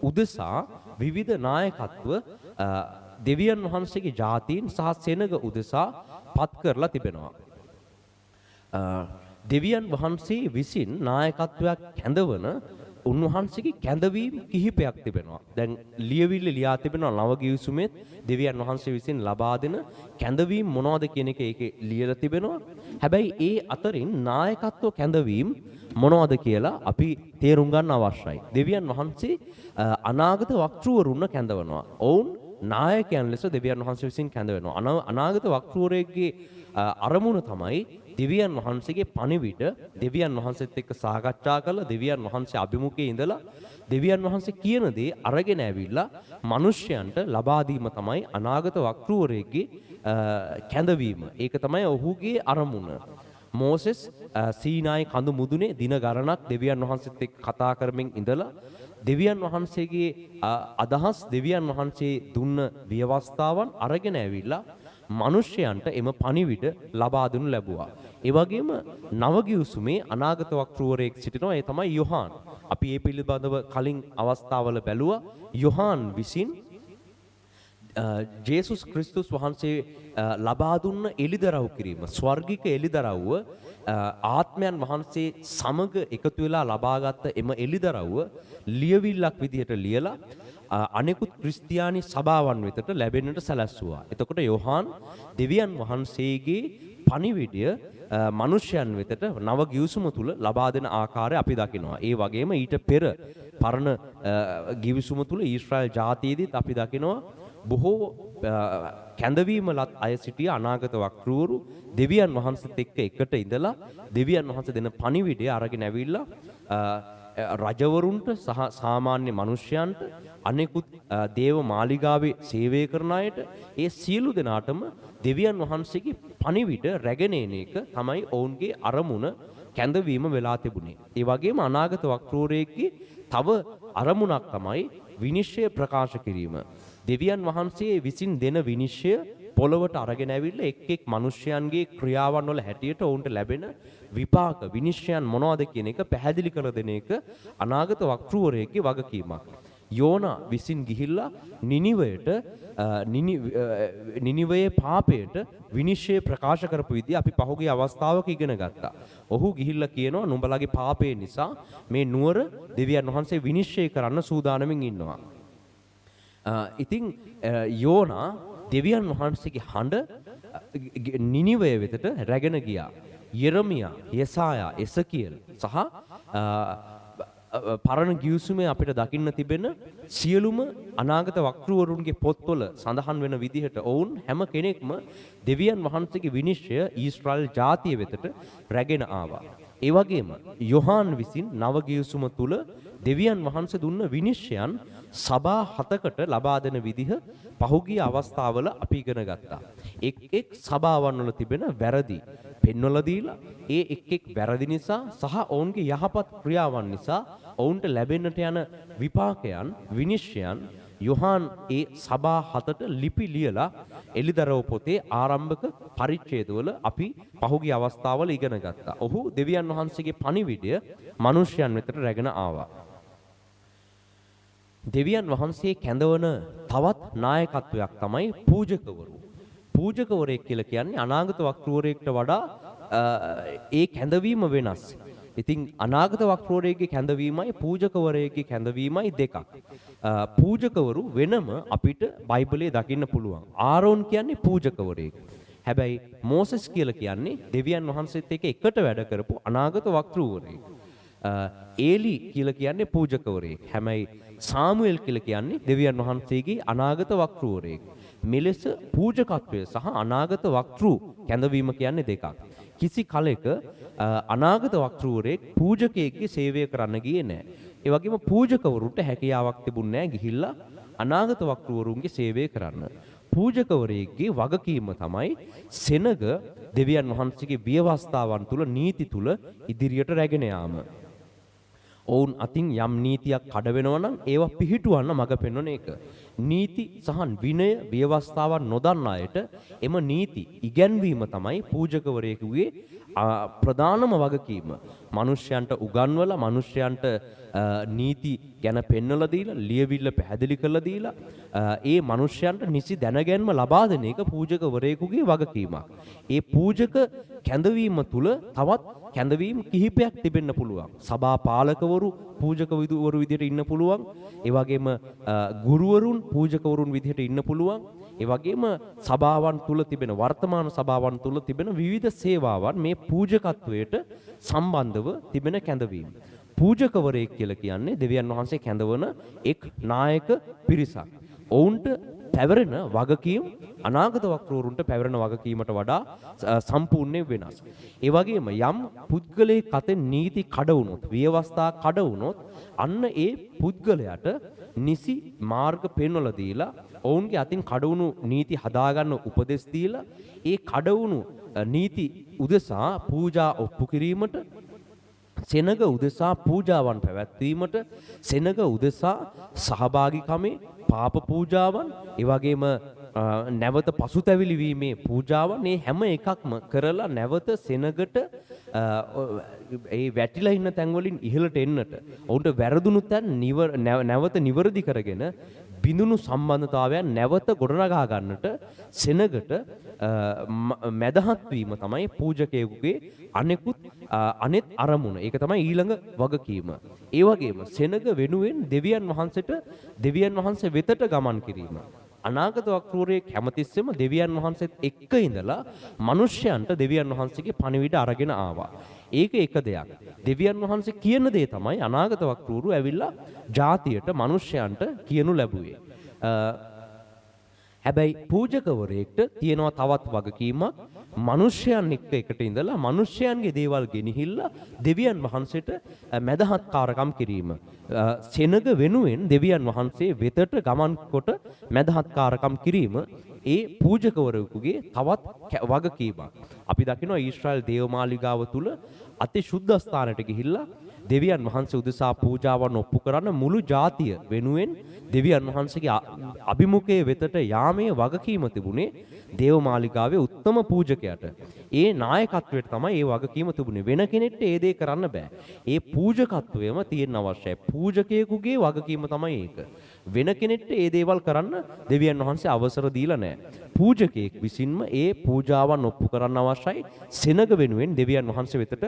උදෙසා විවිධ නායකත්ව දෙවියන් වහන්සේගේ ජාතීන් සහ සෙනග උදෙසා පත් කරලා තිබෙනවා. දෙවියන් වහන්සේ විසින් නායකත්වයක් කැඳවන උන්වහන්සේගේ කැඳවීම් කිහිපයක් තිබෙනවා. දැන් ලියවිල්ල ලියා තිබෙනවා නව ගිවිසුමෙත් දෙවියන් වහන්සේ විසින් ලබා දෙන කැඳවීම් මොනවද කියන එක ඒකේ ලියලා තිබෙනවා. හැබැයි ඒ අතරින් නායකත්ව කැඳවීම් මොනවද කියලා අපි තේරුම් ගන්න අවශ්‍යයි. දෙවියන් වහන්සේ අනාගත වක්තෘවරුන්ව කැඳවනවා. ඔවුන් නායකයන් ලෙස දෙවියන් වහන්සේ විසින් කැඳවෙනවා. අනාගත වක්තෘවරයෙක්ගේ අරමුණ තමයි දෙවියන් වහන්සේගේ පණිවිඩ දෙවියන් වහන්සේත් එක්ක සාකච්ඡා කරලා දෙවියන් වහන්සේ අභිමුඛයේ ඉඳලා දෙවියන් වහන්සේ කියන දේ අරගෙන ඇවිල්ලා මිනිස්යන්ට ලබා දීම තමයි අනාගත වක්තෘවරයෙක්ගේ කැඳවීම. ඒක තමයි ඔහුගේ අරමුණ. මෝසෙස් සීනායි කඳු මුදුනේ දින ගණනක් දෙවියන් වහන්සේත් එක්ක කතා කරමින් ඉඳලා දෙවියන් වහන්සේගේ අදහස් දෙවියන් වහන්සේ දුන්න ව්‍යවස්ථාවන් අරගෙන ඇවිල්ලා මිනිස්යන්ට එම පණිවිඩ ලබා දෙනු ලැබුවා. ඒ වගේම නවගිවිසුමේ අනාගත වක්තෘවරයෙක් සිටිනවා. ඒ තමයි යොහාන්. අපි මේ පිළිබඳව කලින් අවස්ථාවල බැලුවා. යොහාන් විසින් ජේසුස් ක්‍රිස්තුස් වහන්සේ ලබා දුන්න එළිදරව් කිරීම ස්වර්ගික එළිදරව්ව ආත්මයන් වහන්සේ සමග එකතු වෙලා ලබාගත් එම එළිදරව්ව ලියවිල්ලක් විදිහට ලියලා අනෙකුත් ක්‍රිස්තියානි සභාවන් වෙතට ලැබෙන්නට සැලැස්සුවා. එතකොට යොහාන් දෙවියන් වහන්සේගේ පණිවිඩය මිනිස්යන් වෙතට නව ගිවිසුම තුල ලබා දෙන ආකාරය අපි දකිනවා. ඒ වගේම ඊට පෙර පරණ ගිවිසුම තුල ඊශ්‍රායල් ජාතියේදීත් අපි දකිනවා බොහෝ කැඳවීමලත් අය සිටිය අනාගත වක්තෘවරු දෙවියන් වහන්සේත් එක්ක එකට ඉඳලා දෙවියන් වහන්සේ දෙන පණිවිඩය අරගෙන ඇවිල්ලා රජවරුන්ට සහ සාමාන්‍ය මිනිසයන්ට අනෙකුත් දේව මාලිගාවේ සේවය කරන අයට ඒ සියලු දෙනාටම දෙවියන් වහන්සේගේ පණිවිඩ රැගෙන එන එක තමයි ඔවුන්ගේ අරමුණ කැඳවීම වෙලා තිබුණේ. ඒ වගේම අනාගත වක්තෘවරයෙක්ගේ තව අරමුණක් තමයි විනිශ්චය ප්‍රකාශ කිරීම. දෙවියන් වහන්සේ විසින් දෙන විනිශ්චය පොළවට අරගෙන ඇවිල්ලා එක් එක් මිනිස්යන්ගේ ක්‍රියාවන් වල හැටියට ඔවුන්ට ලැබෙන විපාක විනිශ්චයන් මොනවද කියන එක පැහැදිලි කර දෙන එක අනාගත වක්තෘවරයෙක්ගේ වගකීමක්. යෝනා විසින් ගිහිල්ලා නිනිවයට නිනිවයේ පාපයට විනිශ්චය ප්‍රකාශ කරපු විදිහ අපි පහුගිය අවස්ථාවක ඉගෙන ගත්තා. ඔහු ගිහිල්ලා කියනවා නුඹලගේ පාපය නිසා මේ නුවර දෙවියන් වහන්සේ විනිශ්චය කරන්න සූදානමින් ඉන්නවා. ඉතින් යෝනා දෙවියන් වහන්සේගේ හඬ නිනිවය වෙතට රැගෙන ගියා. යෙරමියා, යෙසායා, එසකියල් සහ පරණ ගිවිසුමේ අපිට දකින්න තිබෙන සියලුම අනාගත වක්තෘවරුන්ගේ පොත්වල සඳහන් වෙන විදිහට ඔවුන් හැම කෙනෙක්ම දෙවියන් වහන්සේගේ විනිශ්චය ඊශ්‍රායල් ජාතිය වෙතට රැගෙන ආවා. ඒ වගේම යොහාන් විසින් නව ගිවිසුම තුල දෙවියන් වහන්සේ දුන්න විනිශ්චයන් සභා 7කට ලබා දෙන විදිහ පහුගිය අවස්ථාවල අපි ඉගෙන ගත්තා. එක් එක් සභාවන් වල තිබෙන වැරදි පෙන්වලා දීලා ඒ එක් එක් වැරදි නිසා සහ ඔවුන්ගේ යහපත් ක්‍රියාවන් නිසා ඔවුන්ට ලැබෙන්නට යන විපාකයන් විනිශ්චයන් යොහාන් ඒ සභා 7ට ලිපි ලියලා එලිදරව් පොතේ ආරම්භක පරිච්ඡේදවල අපි පහුගිය අවස්ථාවල ඉගෙන ගත්තා. ඔහු දෙවියන් වහන්සේගේ පණිවිඩය මිනිස්යන් වෙතට රැගෙන ආවා. දෙවියන් වහන්සේ කැඳවන තවත් නායකත්වයක් තමයි පූජකවරු. පූජකවරයෙක් කියලා කියන්නේ අනාගත වක්තෘවරයෙක්ට වඩා ඒ කැඳවීම වෙනස්. ඉතින් අනාගත වක්තෘවරයෙක්ගේ කැඳවීමයි පූජකවරයෙක්ගේ කැඳවීමයි දෙකක්. පූජකවරු වෙනම අපිට බයිබලයේ දකින්න පුළුවන්. ආරෝන් කියන්නේ පූජකවරයෙක්. හැබැයි මෝසස් කියලා කියන්නේ දෙවියන් වහන්සේත් එක්ක එකට වැඩ කරපු අනාගත වක්තෘවරයෙක්. ඒලි කියලා කියන්නේ පූජකවරයෙක්. හැබැයි සාමුවෙල් කියලා කියන්නේ දෙවියන් වහන්සේගේ අනාගත වක්තෘවරයෙක්. මෙලෙස පූජකත්වය සහ අනාගත වක්තෘ කැඳවීම කියන්නේ දෙකක්. කිසි කලෙක අනාගත වක්තෘවරයෙක් පූජකයෙක්ගේ සේවය කරන්න ගියේ නැහැ. ඒ වගේම පූජකවරුන්ට හැකියාවක් තිබුණේ නැහැ ගිහිල්ලා අනාගත වක්තෘවරුන්ගේ සේවය කරන්න. පූජකවරයෙක්ගේ වගකීම තමයි සෙනග දෙවියන් වහන්සේගේ ව්‍යවස්ථාවන් තුල නීති තුල ඉදිරියට රැගෙන යාම. ඔවුන් අතින් යම් නීතියක් කඩ වෙනවා නම් ඒවා පිහිටුවන්න මඟ පෙන්වන එක. නීති සහ විනය ව්‍යවස්ථාවන් නොදන්න අයට එම නීති ඉගැන්වීම තමයි පූජකවරයෙකුගේ ප්‍රධානම වගකීම. මිනිස්යන්ට උගන්වලා මිනිස්යන්ට නීති ගැන පෙන්වලා දීලා ලියවිල්ල පැහැදිලි කරලා දීලා ඒ මිනිස්යන්ට නිසි දැනගැන්ම ලබා දෙන එක පූජකවරයෙකුගේ වගකීමක්. ඒ පූජක කැඳවීම තුල තවත් කැඳවීම් කිහිපයක් තිබෙන්න පුළුවන්. සභා පාලකවරු පූජකවරු විදිහට ඉන්න පුළුවන්. ඒ වගේම ගුරුවරුන් පූජකවරුන් විදිහට ඉන්න පුළුවන්. ඒ වගේම සභාවන් තුල තිබෙන වර්තමාන සභාවන් තුල තිබෙන විවිධ සේවාවන් මේ පූජකත්වයට සම්බන්ධව තිබෙන කැඳවීම්. පූජකවරයෙක් කියලා කියන්නේ දෙවියන් වහන්සේ කැඳවන එක් නායක පිරිසක්. ඔවුන්ට පැවරෙන වගකීම් අනාගත වක්තෘවරුන්ට පැවරෙන වගකීමට වඩා සම්පූර්ණයෙන් වෙනස්. ඒ වගේම යම් පුද්ගලයෙක් අතෙන් නීති කඩ වුණොත්, ව්‍යවස්ථා කඩ වුණොත් අන්න ඒ පුද්ගලයාට නිසි මාර්ග පෙන්වලා දීලා ඔවුන්ගේ අතින් කඩවුණු නීති හදාගන්න උපදෙස් දීලා ඒ කඩවුණු නීති උදෙසා පූජා ඔප්පු කිරීමට, සෙනග උදෙසා පූජාවන් පැවැත්වීමට, සෙනග උදෙසා සහභාගීකමේ පාප පූජාවන්, ඒ වගේම නැවත පසුතැවිලි වීමේ පූජාවන් මේ හැම එකක්ම කරලා නැවත සෙනගට ඒ වැටිලා ඉන්න තැන් වලින් ඉහළට එන්නට ඔවුන්ට වැරදුණු තැන් නැවත නිවැරදි කරගෙන බිඳුණු සම්බන්ධතාවයන් නැවත ගොඩනගා ගන්නට සෙනගට මැදහත් වීම තමයි පූජකයෙකුගේ අනෙත් අරමුණ. ඒක තමයි ඊළඟ වගකීම. ඒ වගේම සෙනග වෙනුවෙන් දෙවියන් වහන්සේ වෙතට ගමන් කිරීම. අනාගත වක්තෘවරයෙක් හැමතිස්සෙම දෙවියන් වහන්සේත් එක්ක ඉඳලා මිනිස්යන්ට දෙවියන් වහන්සේගේ පණිවිඩ අරගෙන ආවා. ඒක එක දෙයක්. දෙවියන් වහන්සේ කියන දේ තමයි අනාගත වක්තෘවරු ඇවිල්ලා ජාතියට මිනිස්යන්ට කියනු ලැබුවේ. හැබැයි පූජකවරයෙක්ට තියෙනවා තවත් වගකීමක්. මිනිස්යන් එක්ක එකට ඉඳලා මිනිස්යන්ගේ දේවල් ගෙනහිල්ලා දෙවියන් වහන්සේට මැදහත්කාරකම් කිරීම. සෙනග වෙනුවෙන් දෙවියන් වහන්සේ වෙතට ගමන් කොට මැදහත්කාරකම් කිරීම ඒ පූජකවරයෙකුගේ තවත් වගකීමක්. අපි දකිනවා ඊශ්‍රායල් දේවමාලිගාව තුල අති ශුද්ධ ස්ථානයට ගිහිල්ලා දෙවියන් වහන්සේ උදෙසා පූජාවන් ඔප්පු කරන්න මුළු ජාතිය වෙනුවෙන් දෙවියන් වහන්සේගේ අභිමුඛයේ වෙතට යාමේ වගකීම තිබුණේ දේවමාලිගාවේ උත්තම පූජකයාට. ඒ නායකත්වයට තමයි ඒ වගකීම තිබුණේ. වෙන කෙනෙක්ට ඒ දේ කරන්න බෑ. ඒ පූජකත්වයම තියෙන්න අවශ්‍යයි. පූජකයෙකුගේ වගකීම තමයි ඒක. වෙන කෙනෙක්ට ඒ දේවල් කරන්න දෙවියන් වහන්සේ අවසර දීලා නැහැ. පූජකයෙක් විසින්ම ඒ පූජාවන් ඔප්පු කරන්න අවශ්‍යයි. සෙනග වෙනුවෙන් දෙවියන් වහන්සේ වෙතට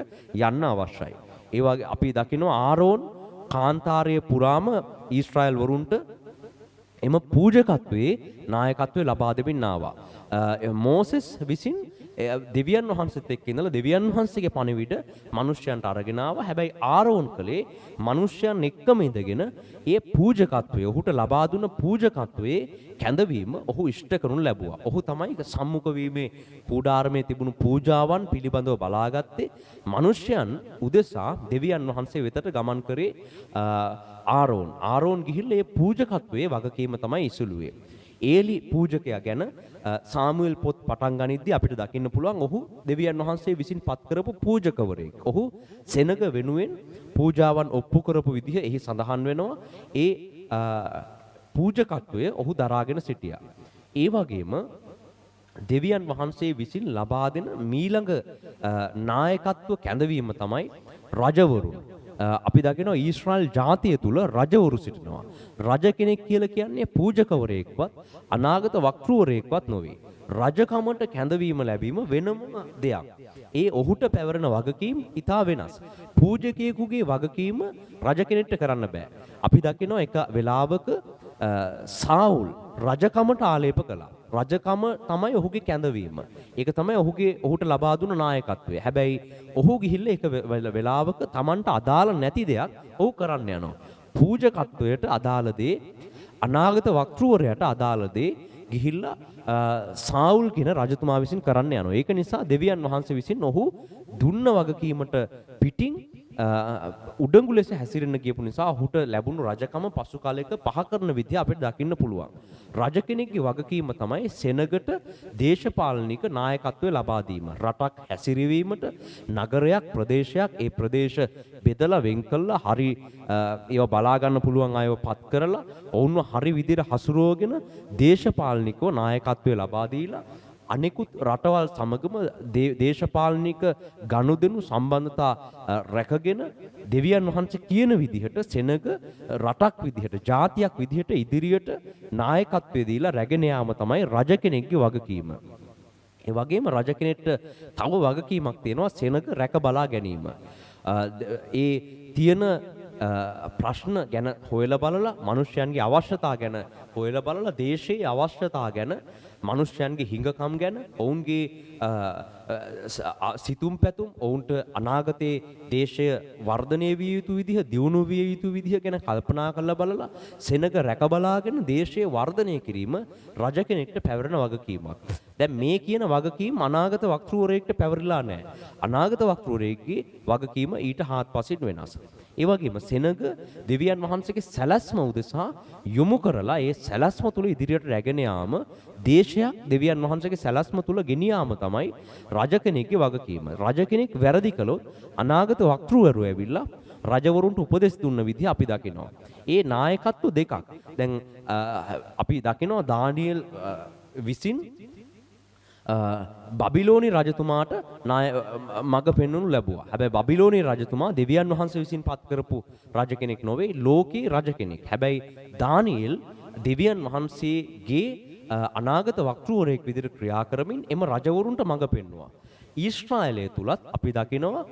යන්න අවශ්‍යයි. ඒ වගේ අපි දකිනවා ආරෝන් කාන්තාරයේ පුරාම ඊශ්‍රායල් වරුන්ට එම පූජකත්වයේ නායකත්වය ලබා දෙමින් ආවා. මෝසෙස් විසින් දෙවියන් වහන්සේත් එක්ක ඉඳලා දෙවියන් වහන්සේගේ පණිවිඩ මිනිස්යන්ට අරගෙන ආවා. හැබැයි ආරෝන් කලේ මිනිස්යන් එක්කම ඉඳගෙන ඒ පූජකත්වය ඔහුට ලබා දුන්න පූජකත්වයේ කැඳවීම ඔහු ඉෂ්ට කරනු ලැබුවා. ඔහු තමයි සම්මුඛ වීමේ කුඩාරමේ තිබුණු පූජාවන් පිළිබඳව බලාගත්තේ. මිනිස්යන් උදෙසා දෙවියන් වහන්සේ වෙතට ගමන් කරේ ආරෝන් ගිහිල්ලා ඒ පූජකත්වයේ වගකීම තමයි ඉසුළුවේ. ඒලි පූජකයා ගැන සාමුවෙල් පොත් පටන් ගනිද්දී අපිට දකින්න පුළුවන් ඔහු දෙවියන් වහන්සේ විසින් පත් කරපු පූජකවරයෙක්. ඔහු සෙනග වෙනුවෙන් පූජාවන් ඔප්පු කරපු විදිහ එහි සඳහන් වෙනවා. ඒ පූජකත්වය ඔහු දරාගෙන සිටියා. ඒ වගේම දෙවියන් වහන්සේ විසින් ලබා දෙන මීළඟ නායකත්ව කැඳවීම තමයි රජවරුන්. අපි දකිනවා ඊශ්‍රායල් ජාතිය තුල රජවරු සිටිනවා. රජ කෙනෙක් කියලා කියන්නේ පූජකවරයෙක්වත් අනාගත වක්තෘවරයෙක්වත් නොවේ. රජකමට කැඳවීම ලැබීම වෙනම දෙයක්. ඒ ඔහුට පැවරෙන වගකීම් ඉතා වෙනස්. පූජකයෙකුගේ වගකීම රජ කෙනෙක්ට කරන්න බෑ. අපි දකිනවා එක වෙලාවක සාවුල් රජකමට ආලේප කළා. රජකම තමයි ඔහුගේ කැඳවීම. ඒක තමයි ඔහුට ලබා දුන්න නායකත්වය. හැබැයි ඔහු ගිහිල්ලා එක වෙලාවක Tamanට අදාළ නැති දෙයක් ඔහු කරන්න යනවා. පූජකත්වයට අදාළ දේ අනාගත වක්තෘවරයාට අදාළ දේ ගිහිල්ලා සාවුල් කියන රජතුමා විසින් කරන්න යනවා. ඒක නිසා දෙවියන් වහන්සේ විසින් ඔහු දුන්න වගකීමට පිටින් උඩඟු ලෙස හැසිරෙන්න කියපු නිසා ඔහුට ලැබුණු රජකම පසු කාලයක පහ කරන විදිහ අපිට දකින්න පුළුවන්. රජ කෙනෙක්ගේ වගකීම තමයි සෙනගට දේශපාලනික නායකත්වය ලබා දීම. රටක් හැසිරවීමට නගරයක් ප්‍රදේශයක් ඒ ප්‍රදේශ බෙදලා වෙන් කළා හරි ඒව බලා ගන්න පුළුවන් අයව පත් කරලා ඔවුන්ව හරි විදිහට හසුරුවගෙන දේශපාලනිකව නායකත්වය ලබා දීලා අනෙකුත් රටවල් සමගම දේශපාලනික ගනුදෙනු සම්බන්ධතා රැකගෙන දෙවියන් වහන්සේ කියන විදිහට සෙනග රටක් විදිහට ජාතියක් විදිහට ඉදිරියට නායකත්වය දීලා රැගෙන යාම තමයි රජ කෙනෙක්ගේ වගකීම. ඒ වගේම රජ කෙනෙක්ට තව වගකීමක් තියෙනවා සෙනග රැක බලා ගැනීම. ඒ තියෙන ප්‍රශ්න ගැන හොයලා බලලා මිනිස්යන්ගේ අවශ්‍යතා ගැන හොයලා බලලා දේශයේ අවශ්‍යතා ගැන මිනිස්යන්ගේ හිඟකම් ගැන ඔවුන්ගේ සිතුම් පැතුම් ඔවුන්ට අනාගතයේ දේශය වර්ධනය විය යුතු විදිහ දියුණු විය යුතු විදිහ ගැන කල්පනා කරලා බලලා සෙනග රැක බලාගෙන දේශය වර්ධනය කිරීම රජ කෙනෙක්ට පැවරෙන වගකීමක්. දැන් මේ කියන වගකීම අනාගත වක්තෘවරයෙක්ට පැවරිලා නැහැ. අනාගත වක්තෘවරයෙක්ගේ වගකීම ඊට හාත්පසින් වෙනස්. ඒ වගේම සෙනග දෙවියන් වහන්සේගේ සැලැස්ම උදෙසා යොමු කරලා ඒ සැලැස්ම තුල ඉදිරියට රැගෙන යාම දේශයක් දෙවියන් වහන්සේගේ සැලැස්ම තුල ගෙනියාම තමයි රජ කෙනෙක්ගේ වගකීම. රජ කෙනෙක් වැරදි කළොත් අනාගත වක්තෘවරු ඇවිල්ලා රජවරුන්ට උපදෙස් දුන්න විදිහ අපි දකිනවා. ඒ නායකත්ව දෙකක්. දැන් අපි දකිනවා දානියෙල් විසින් බබිලෝනි රජතුමාට මඟ පෙන්වනු ලැබුවා. හැබැයි බබිලෝනි රජතුමා දෙවියන් වහන්සේ විසින් පත් කරපු රජ කෙනෙක් නොවේ, ලෝකේ රජ කෙනෙක්. හැබැයි දානියෙල් දෙවියන් වහන්සේගේ අනාගත වක්තෘවරයෙක් විදිහට ක්‍රියා කරමින් එම රජවරුන්ට මඟ පෙන්වුවා. ඊශ්‍රායලය තුලත් අපි දකිනවා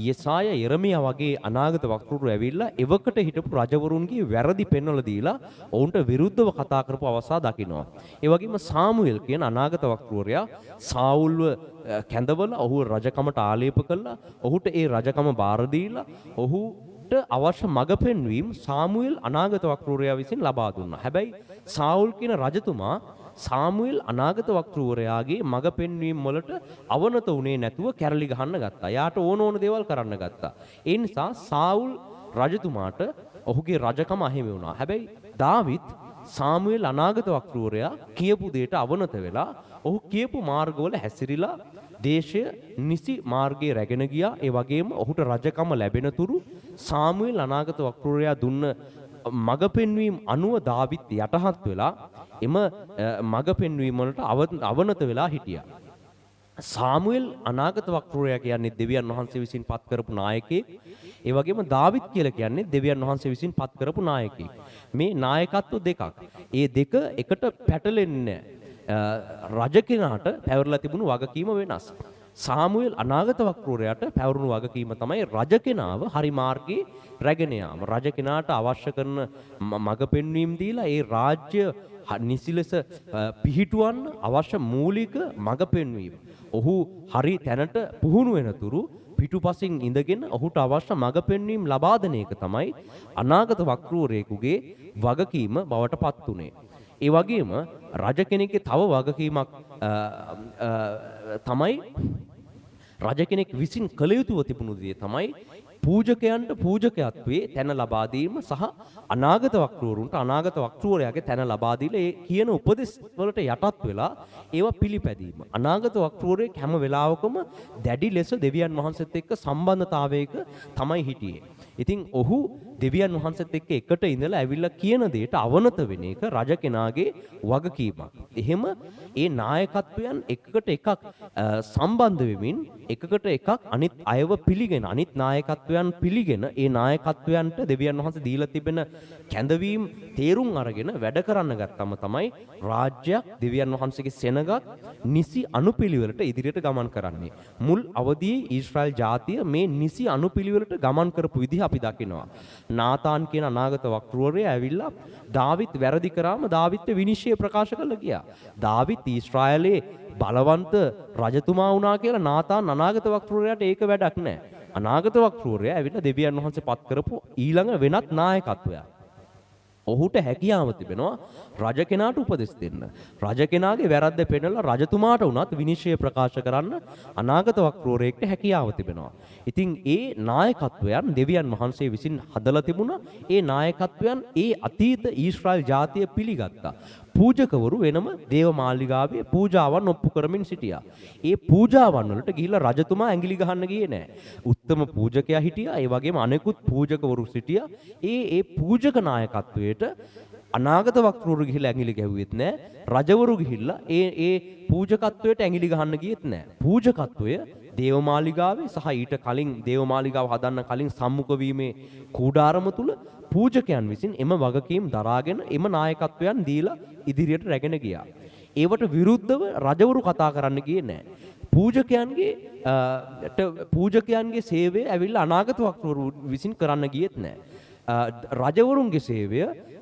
යෙසාය යෙරමියා වගේ අනාගත වක්තෘවරු ඇවිල්ලා එවකට හිටපු රජවරුන්ගේ වැරදි පෙන්වලා දීලා ඔවුන්ට විරුද්ධව කතා කරපු අවස්ථා දකිනවා. ඒ වගේම සාමුවෙල් කියන අනාගත වක්තෘවරයා සාවුල්ව කැඳවලා ඔහු රජකමට ආලේප කළා. ඔහුට ඒ රජකම බාර දීලා ඔහුට අවශ්‍ය මඟ පෙන්වීම සාමුවෙල් අනාගත වක්තෘවරයා විසින් ලබා දුන්නා. හැබැයි සාවුල් කියන රජතුමා සාමුවෙල් අනාගත වක්තෘවරයාගේ මඟ පෙන්වීම වලට අවනත වුණේ නැතුව කැරලි ගහන්න ගත්තා. යාට ඕන දේවල් කරන්න ගත්තා. ඒ නිසා සාවුල් රජතුමාට ඔහුගේ රජකම අහිමි වුණා. හැබැයි දාවිත් සාමුවෙල් අනාගත වක්තෘවරයා කියපු දෙයට අවනත වෙලා ඔහු කියපු මාර්ගවල හැසිරීලා දේශය නිසි මාර්ගයේ රැගෙන ගියා. ඒ වගේම ඔහුට රජකම ලැබෙන තුරු සාමුවෙල් අනාගත වක්‍රවරයා දුන්න මඟ පෙන්වීම අනුව දාවිත් යටහත් වෙලා එම මඟ පෙන්වීම වලට අවනත වෙලා හිටියා. සාමුවෙල් අනාගත වක්‍රවරයා කියන්නේ දෙවියන් වහන්සේ විසින් පත් කරපු නායකයෙක්. ඒ වගේම දාවිත් කියලා කියන්නේ දෙවියන් වහන්සේ විසින් පත් කරපු නායකයෙක්. මේ නායකත්ව දෙකක්. ඒ දෙක එකට පැටලෙන්නේ රජ කෙනාට පැවරලා තිබුණු වගකීම වෙනස්. සාමුවෙල් අනාගත වක්‍රවරයාට පැවරුණු වගකීම තමයි රජ කෙනාව හරි මාර්ගයේ රැගෙන යාම. රජ කෙනාට අවශ්‍ය කරන මඟ පෙන්වීම දීලා ඒ රාජ්‍ය නිසි ලෙස පිහිටුවන්න අවශ්‍ය මූලික මඟ පෙන්වීම. ඔහු හරි තැනට පුහුණු වෙනතුරු පිටුපසින් ඉඳගෙන ඔහුට අවශ්‍ය මඟ පෙන්වීම ලබා දෙන එක තමයි අනාගත වක්‍රවරයෙකුගේ වගකීම බවට පත් උනේ. ඒ වගේම රජ කෙනෙක්ගේ තව වගකීමක් තමයි රජ කෙනෙක් විසින් කළ යුතුව තිබුණු දේ තමයි පූජකයන්ට පූජකත්වයේ තැන ලබා දීම සහ අනාගත වක්‍රවරුන්ට අනාගත වක්‍රවරයාගේ තැන ලබා දීලා ඒ කියන උපදෙස් වලට යටත් වෙලා ඒවා පිළිපැදීම. අනාගත වක්‍රවරයෙක් හැම වෙලාවකම දැඩි ලෙස දෙවියන් වහන්සේත් එක්ක සම්බන්ධතාවයක තමයි හිටියේ. ඉතින් ඔහු දෙවියන් වහන්සේත් එක්ක එකට ඉඳලා ඇවිල්ලා කියන දෙයට අවනත වෙන එක රජ කෙනාගේ වගකීමක්. එහෙම ඒ නායකත්වයන් එකකට එකක් සම්බන්ධ වෙමින් එකකට එකක් අනිත් අයව පිළිගෙන අනිත් නායකත්වයන් පිළිගෙන ඒ නායකත්වයන්ට දෙවියන් වහන්සේ දීලා තිබෙන කැඳවීම් තේරුම් අරගෙන වැඩ කරන්න ගත්තම තමයි රාජ්‍යයක් දෙවියන් වහන්සේගේ සෙනගක් නිසි අනුපිළිවෙලට ඉදිරියට ගමන් කරන්නේ. මුල් අවදියේ ඊශ්‍රායල් ජාතිය මේ නිසි අනුපිළිවෙලට ගමන් කරපු විදිහ අපි දකිනවා. නාතාන් කියන අනාගත වක්‍රවරයා ඇවිල්ලා දාවිත් වැරදි කරාම දාවිත්ට විනිශ්චය ප්‍රකාශ කළා ගියා. දාවිත් ඊශ්‍රායලේ බලවන්ත රජතුමා වුණා කියලා නාතාන් අනාගත වක්‍රවරයාට ඒක වැඩක් නැහැ. අනාගත වක්‍රවරයා ඇවිල්ලා දෙවියන් වහන්සේ පත් කරපු ඊළඟ වෙනත් නායකත්වයක්. ඔහුට හැකියාව තිබෙනවා රජ කෙනාට උපදෙස් දෙන්න. රජ කෙනාගේ වැරද්ද පෙන්නලා රජතුමාට උනත් විනිශ්චය ප්‍රකාශ කරන්න අනාගත වක්‍රවරයෙක්ට හැකියාව තිබෙනවා. ඉතින් ඒ නායකත්වයන් දෙවියන් වහන්සේ විසින් හදලා තිබුණා. ඒ නායකත්වයන් ඒ අතීත ඊශ්‍රායල් ජාතිය පිළිගත්තා. පූජකවරු වෙනම දේව මාලිගාවේ පූජාවන් ඔප්පු කරමින් සිටියා. ඒ පූජාවන් වලට ගිහිල්ලා රජතුමා ඇඟිලි ගහන්න ගියේ නෑ. උත්තම පූජකයා හිටියා. ඒ වගේම අනෙකුත් පූජකවරු සිටියා. ඒ පූජක නායකත්වයට අනාගත වක්‍රවරු ගිහිල්ලා ඇඟිලි ගැහුවෙත් නෑ. රජවරු ගිහිල්ලා ඒ පූජකත්වයට ඇඟිලි ගහන්න ගියෙත් නෑ. පූජකත්වය දේවමාලිගාවේ සහ ඊට කලින් දේවමාලිගාව හදන්න කලින් සම්මුඛ වීමේ කූඩාරම තුල පූජකයන් විසින් එම වගකීම් දරාගෙන එම නායකත්වයන් දීලා ඉදිරියට රැගෙන ගියා. ඒවට විරුද්ධව රජවරු කතා කරන්න ගියේ නෑ. පූජකයන්ගේ සේවය ඇවිල්ලා අනාගත වක්‍රවරු විසින් කරන්න ගියෙත් නෑ. රජවරුන්ගේ සේවය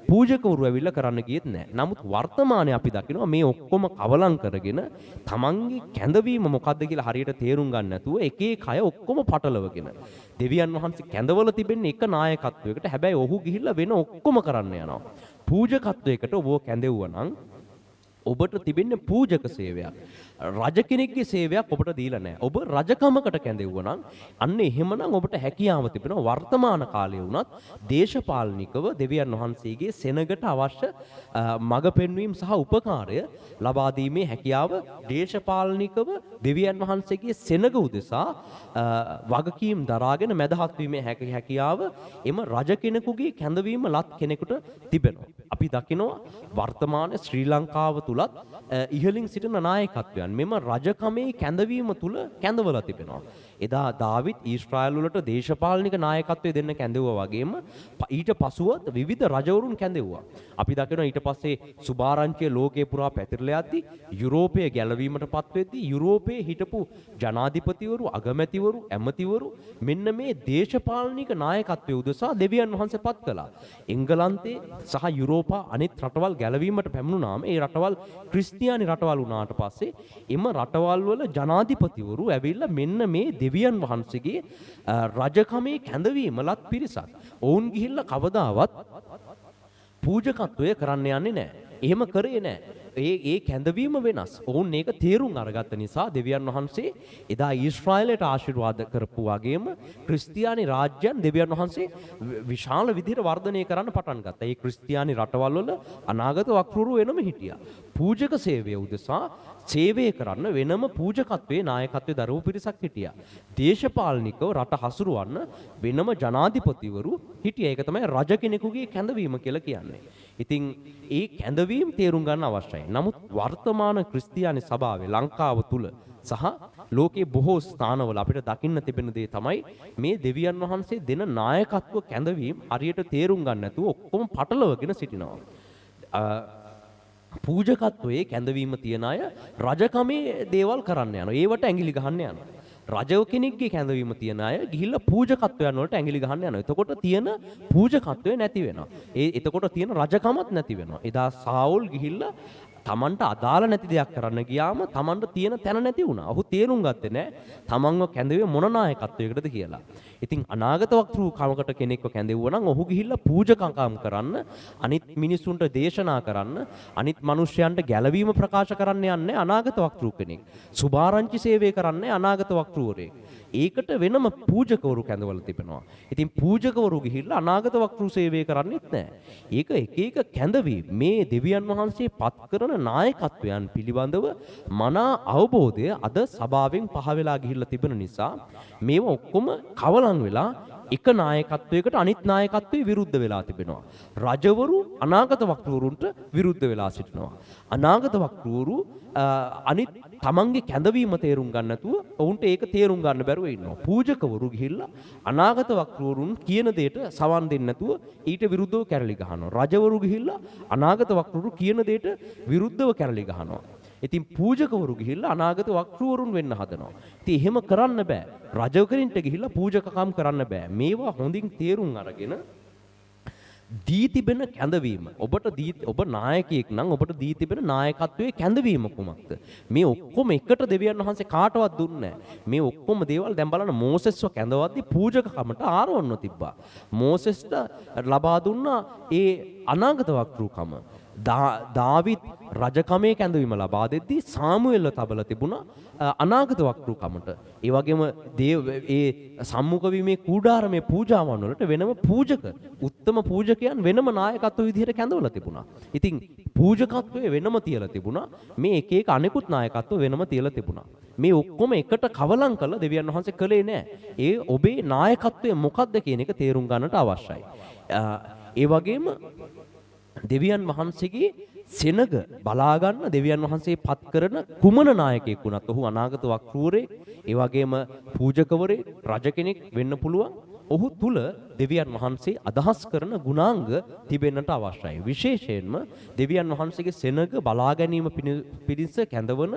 පූජකවරු ඇවිල්ලා කරන්න ගියෙත් නෑ. නමුත් වර්තමානයේ අපි දකිනවා මේ ඔක්කොම කවලම් කරගෙන තමන්ගේ කැඳවීම මොකද්ද කියලා හරියට තේරුම් ගන්න නැතුව එක එක අය ඔක්කොම පටලවගෙන දෙවියන් වහන්සේ කැඳවල තිබෙන්නේ එක නායකත්වයකට. හැබැයි ඔහු ගිහිල්ලා වෙන ඔක්කොම කරන්න යනවා. පූජකත්වයකට ඔබ කැඳෙවුවා නම් ඔබට තිබෙන්නේ පූජක සේවයක්. රජ කෙනෙක්ගේ සේවයක් ඔබට දීලා නැහැ. ඔබ රජකමකට කැඳෙවුවා නම් අන්න එහෙමනම් ඔබට හැකියාව තිබෙනවා වර්තමාන කාලයේ වුණත් දේශපාලනිකව දෙවියන් වහන්සේගේ සෙනගට අවශ්‍ය මඟ පෙන්වීම සහ උපකාරය ලබා දීමේ හැකියාව දේශපාලනිකව දෙවියන් වහන්සේගේ සෙනග උදෙසා වගකීම් දරාගෙන මැදහත් වීමේ හැකියාව එම රජ කෙනෙකුගේ කැඳවීම ලත් කෙනෙකුට තිබෙනවා. අපි දකිනවා වර්තමාන ශ්‍රී ලංකාව තුලත් ඉහළින් සිටින නායකත්වයන් මෙම රජකමේ කැඳවීම තුල කැඳවලා තිබෙනවා. එදා දාවිත් ඊශ්‍රායල් වලට දේශපාලනික නායකත්වය දෙන්න කැඳවුවා වගේම ඊට පසුවත් විවිධ රජවරුන් කැඳෙව්වා. අපි දකිනවා ඊට පස්සේ සුභාරංචිය ලෝකේ පුරා පැතිරලා යද්දී යුරෝපයේ ගැලවීමටපත් වෙද්දී යුරෝපයේ හිටපු ජනාධිපතිවරු, අගමැතිවරු, ඇමතිවරු මෙන්න මේ දේශපාලනික නායකත්වය උදෙසා දෙවියන් වහන්සේ පත් කළා. එංගලන්තේ සහ යුරෝපා අනිත් රටවල් ගැලවීමට පැමුණාම ඒ රටවල් ක්‍රිස්තියානි රටවල් වුණාට පස්සේ එම රටවල් වල ජනාධිපතිවරු ඇවිල්ලා මෙන්න මේ දෙවියන් වහන්සේගේ රජකමේ කැඳවීමලත් පිරිසක්. ඔවුන් ගිහිල්ලා කවදාවත් පූජකත්වය කරන්න යන්නේ නැහැ. එහෙම කරේ නැහැ. ඒ කැඳවීම වෙනස්. ඔවුන් ඒක තේරුම් අරගත්ත නිසා දෙවියන් වහන්සේ එදා ඊශ්‍රායලයට ආශිර්වාද කරපු වගේම ක්‍රිස්තියානි රාජ්‍යයන් දෙවියන් වහන්සේ විශාල විදිහට වර්ධනය කරන්න පටන් ගත්තා. ඒ ක්‍රිස්තියානි රටවල් වල අනාගත වක්‍රරු වෙනම හිටියා. පූජක සේවය උදෙසා සේවය කරන්න වෙනම පූජකත්වයේ නායකත්වයේ දරවු පිරිසක් හිටියා. දේශපාලනිකව රට හසුරුවන්න වෙනම ජනාධිපතිවරු හිටියා. ඒක තමයි රජ කෙනෙකුගේ කැඳවීම කියලා කියන්නේ. ඉතින් ඒ කැඳවීම තේරුම් ගන්න අවශ්‍යයි. නමුත් වර්තමාන ක්‍රිස්තියානි සභාවේ ලංකාව තුල සහ ලෝකයේ බොහෝ ස්ථානවල අපිට දකින්න තිබෙන දේ තමයි මේ දෙවියන් වහන්සේ දෙන නායකත්ව කැඳවීම හරියට තේරුම් ගන්න නැතුව ඔක්කොම පටලවගෙන සිටිනවා. පූජකත්වයේ කැඳවීම තියන අය රජකමේ දේවල් කරන්න යනවා. ඒවට ඇඟිලි ගහන්න යනවා. රජව කෙනෙක්ගේ කැඳවීම තියන අය ගිහිල්ලා පූජකත්වයන් වලට ඇඟිලි ගහන්න යනවා. එතකොට තියෙන පූජකත්වය නැති වෙනවා. එතකොට තියෙන රජකමත් නැති වෙනවා. එදා සාවුල් ගිහිල්ලා තමන්ට අදාළ නැති දෙයක් කරන්න ගියාම තමන්ට තියෙන තැන නැති වුණා. ඔහු තේරුම් ගත්තේ නැහැ තමන්ව කැඳෙන්නේ මොන නායකත්වයකටද කියලා. ඉතින් අනාගත වක්තෘ කමකට කෙනෙක්ව කැඳෙවුවා නම් ඔහු ගිහිල්ලා පූජකකම් කරන්න, අනිත් මිනිසුන්ට දේශනා කරන්න, අනිත් මිනිස්යන්ට ගැළවීම ප්‍රකාශ කරන්න යන්නේ අනාගත වක්තෘ කෙනෙක්. සුභාරංචි සේවය කරන්නේ අනාගත වක්තෘවරයෙක්. ඒකට වෙනම පූජකවරු කැඳවලා තිබෙනවා. ඉතින් පූජකවරු ගිහිල්ලා අනාගත වක්තෘ සේවය කරන්නේත් නැහැ. ඒක එක එක කැඳවීම මේ දෙවියන් වහන්සේ පත් කරන නායකත්වයන් පිළිබඳව මනා අවබෝධය අද සභාවෙන් පහ වෙලා ගිහිල්ලා තිබෙන නිසා මේව ඔක්කොම කවලම් වෙලා එක නායකත්වයකට අනිත් නායකත්වයේ විරුද්ධ වෙලා තිබෙනවා. රජවරු අනාගත වක්තෘවරුන්ට විරුද්ධ වෙලා සිටිනවා. අනාගත වක්තෘවරු අනිත් තමන්ගේ කැඳවීම තේරුම් ගන්න නැතුව ඔවුන්ට ඒක තේරුම් ගන්න බැරුව ඉන්නවා. පූජකවරු ගිහිල්ලා අනාගත වක්තෘවරුන් කියන දෙයට සවන් දෙන්නේ නැතුව ඊට විරුද්ධව කැරලි ගහනවා. රජවරු ගිහිල්ලා අනාගත වක්තෘවරු කියන දෙයට විරුද්ධව කැරලි ගහනවා. ඉතින් පූජකවරු ගිහිල්ලා අනාගත වක්තෘවරුන් වෙන්න හදනවා. ඉතින් එහෙම කරන්න බෑ. රජවකරින්ට ගිහිල්ලා පූජකකම් කරන්න බෑ. මේවා හොඳින් තේරුම් අරගෙන දී තිබෙන කැඳවීම ඔබ නායකයෙක් නම් ඔබට දී තිබෙන නායකත්වයේ කැඳවීම කුමක්ද? මේ ඔක්කොම එකට දෙවියන් වහන්සේ කාටවත් දුන්නේ නැහැ. මේ ඔක්කොම දේවල් දැන් බලන්න මෝසෙස්ව කැඳවද්දී පූජකකමට ආරවන්න තිබ්බා. මෝසෙස්ට ලබා දුන්නා ඒ අනාගත වක්තෘකම. දාවිත් රජකමේ කැඳවීම ලබා දෙද්දී සාමුවෙල්ව තබලා තිබුණා අනාගත වක්තෘකමට. ඒ වගේම ඒ සම්මුඛ වීමේ කූඩාරමේ පූජාවන් වලට වෙනම පූජක, උත්තම පූජකයන් වෙනම නායකත්ව විදිහට කැඳවලා තිබුණා. ඉතින් පූජකත්වයේ වෙනම තියලා තිබුණා. මේ එක එක අනෙකුත් නායකත්ව වෙනම තියලා තිබුණා. මේ ඔක්කොම එකට කවලම් කළ දෙවියන් වහන්සේ කළේ නැහැ. ඒ ඔබේ නායකත්වය මොකක්ද කියන එක තේරුම් ගන්නට අවශ්‍යයි. ඒ වගේම දෙවියන් වහන්සේගේ සෙනග බලා ගන්න දෙවියන් වහන්සේ පත් කරන කුමන නායකයෙක් වුණත් ඔහු අනාගත වක්තෘවරයෙක්, ඒ වගේම පූජකවරයෙක්, රජ කෙනෙක් වෙන්න පුළුවන්. ඔහු තුල දෙවියන් වහන්සේ අදහස් කරන ගුණාංග තිබෙන්නට අවශ්‍යයි. විශේෂයෙන්ම දෙවියන් වහන්සේගේ සෙනග බලා ගැනීම පිණිස කැඳවන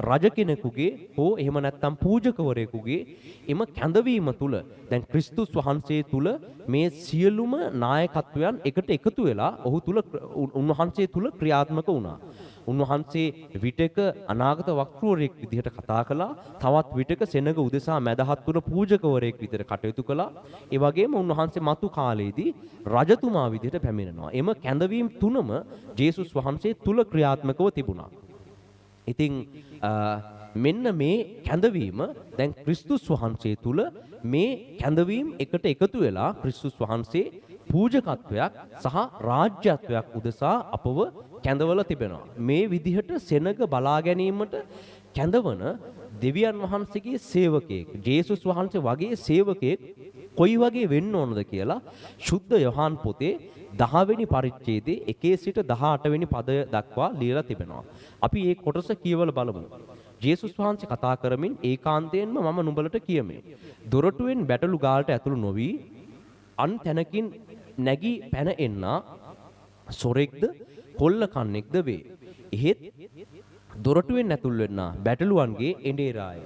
රජ කෙනෙකුගේ හෝ එහෙම නැත්නම් පූජකවරයෙකුගේ එම කැඳවීම තුල දැන් ක්‍රිස්තුස් වහන්සේ තුල මේ සියලුම නායකත්වයන් එකට එකතු වෙලා ඔහු තුල උන්වහන්සේ තුල ක්‍රියාත්මක වුණා. උන්වහන්සේ විටක අනාගත වක්තෘවරයෙක් විදිහට කතා කළා. තවත් විටක සෙනග උදෙසා මැදහත් තුල පූජකවරයෙක් විදිහට කටයුතු කළා. ඒ වගේම උන්වහන්සේ මතු කාලයේදී රජතුමා විදිහට පැමිණෙනවා. එම කැඳවීම් තුනම ජේසුස් වහන්සේ තුල ක්‍රියාත්මකව තිබුණා. ඉතින් මෙන්න මේ කැඳවීම දැන් ක්‍රිස්තුස් වහන්සේ තුල මේ කැඳවීම් එකට එකතු වෙලා ක්‍රිස්තුස් වහන්සේ පූජකත්වයක් සහ රාජ්‍යත්වයක් උදෙසා අපව කැඳවලා තිබෙනවා. මේ විදිහට සෙනග බලා ගැනීමට කැඳවන දෙවියන් වහන්සේගේ සේවකයෙක්, ජේසුස් වහන්සේ වගේ සේවකයෙක් කොයි වගේ වෙන්න ඕනද කියලා සුද්ධ යොහාන් පොතේ 10 වෙනි පරිච්ඡේදයේ 1 සිට 18 වෙනි පදය දක්වා ලියලා තිබෙනවා. අපි මේ කොටස කියවල බලමු. ජේසුස් වහන්සේ කතා කරමින් ඒකාන්තයෙන්ම මම නුඹලට කියමි. දොරටුවෙන් බැටළු ගාලට ඇතුළු නොවි අන් තැනකින් නැගී පැන එන්නා සොරෙක්ද කොල්ල කන්නෙක්ද වේ. එහෙත් දොරටුවෙන් ඇතුල් වෙන්නා බැටළුවන්ගේ එඬේරාය.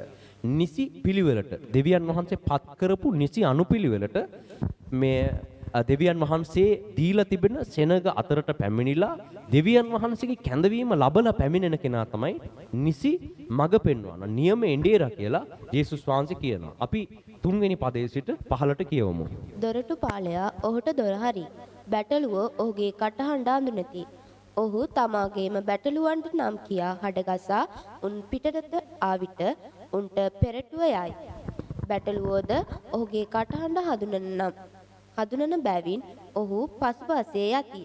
නිසි පිළිවෙලට දෙවියන් වහන්සේ පත් කරපු නිසි අනුපිළිවෙලට මේ දෙවියන් වහන්සේ දීලා තිබෙන සෙනග අතරට පැමිණිලා දෙවියන් වහන්සේගේ කැඳවීම ලබලා පැමිණෙන කෙනා තමයි නිසි මඟ පෙන්වන නියම එඬේරා කියලා ජේසුස් වහන්සේ කියනවා. අපි 3 වෙනි පදයේ සිට 15ට කියවමු. දොරටු පාලයා ඔහුට දොර හරි. බැටළුව ඔහුගේ කටහඬ අඳුනති. ඔහු තමාගේම බැටළුවන්ට නම් කියා හඩගසා උන් පිටතට ආවිට උන්ට පෙරටුව යයි. බැටළුවෝද ඔහුගේ කටහඬ හඳුනන බැවින් ඔහු පසුපසේ යති.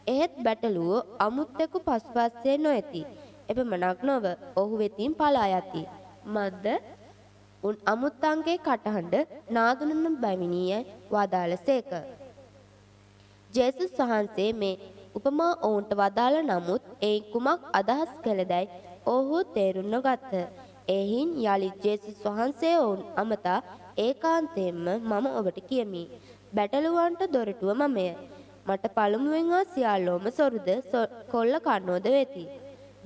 එහෙත් බැටළුවෝ අමුත්තෙකු පසුපස්සේ නොයති. එපමණක් නොව ඔහු වෙතින් පලා යති. මද්ද උන් අමුත්තන්ගේ කටහඬ නාදුනන බැවිනිය වදාළසේක. ජේසුස් වහන්සේ මේ උපමා ඔවුන්ට වදාළ නමුත් ඒ කුමක් අදහස් කළදැයි ඔහු තේරුම් නොගත්හ. එහින් යළිත් ජේසුස් වහන්සේ ඔවුන් අමතා ඒකාන්තයෙන්ම මම ඔබට කියමි. බැටළුවන්ට දොරටුව මමය. මට පළමුවෙන් ආ සියල්ලෝම සොරුද කොල්ල කන්නෝද වෙති.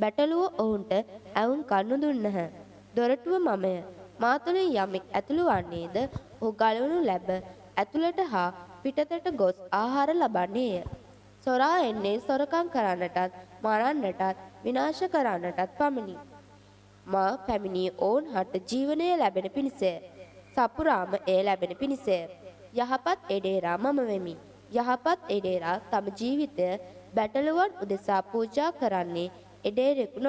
බැටළුව ඔවුන්ට ඇවුම් කන්නු දුන්නහ. දොරටුව මමය. මා තුළින් යමෙක් ඇතුළු වන්නේද ඔහු ගලවනු ලැබ ඇතුළට හා පිටතට ගොස් ආහාර ලබන්නේය. සොරා එන්නේ සොරකම් කරන්නටත් මරන්නටත් විනාශ කරන්නටත් පමණි. මා පැමිණි ඔවුන් හට ජීවනය ලැබෙන පිණිසය. සපුරාම එය ලැබෙන පිණිසය. යහපත් එඩේරා මම වෙමි. යහපත් එඩේරා තම ජීවිතය බැටළුවන් උදෙසා පූජා කරන්නේ එඩේරෙකු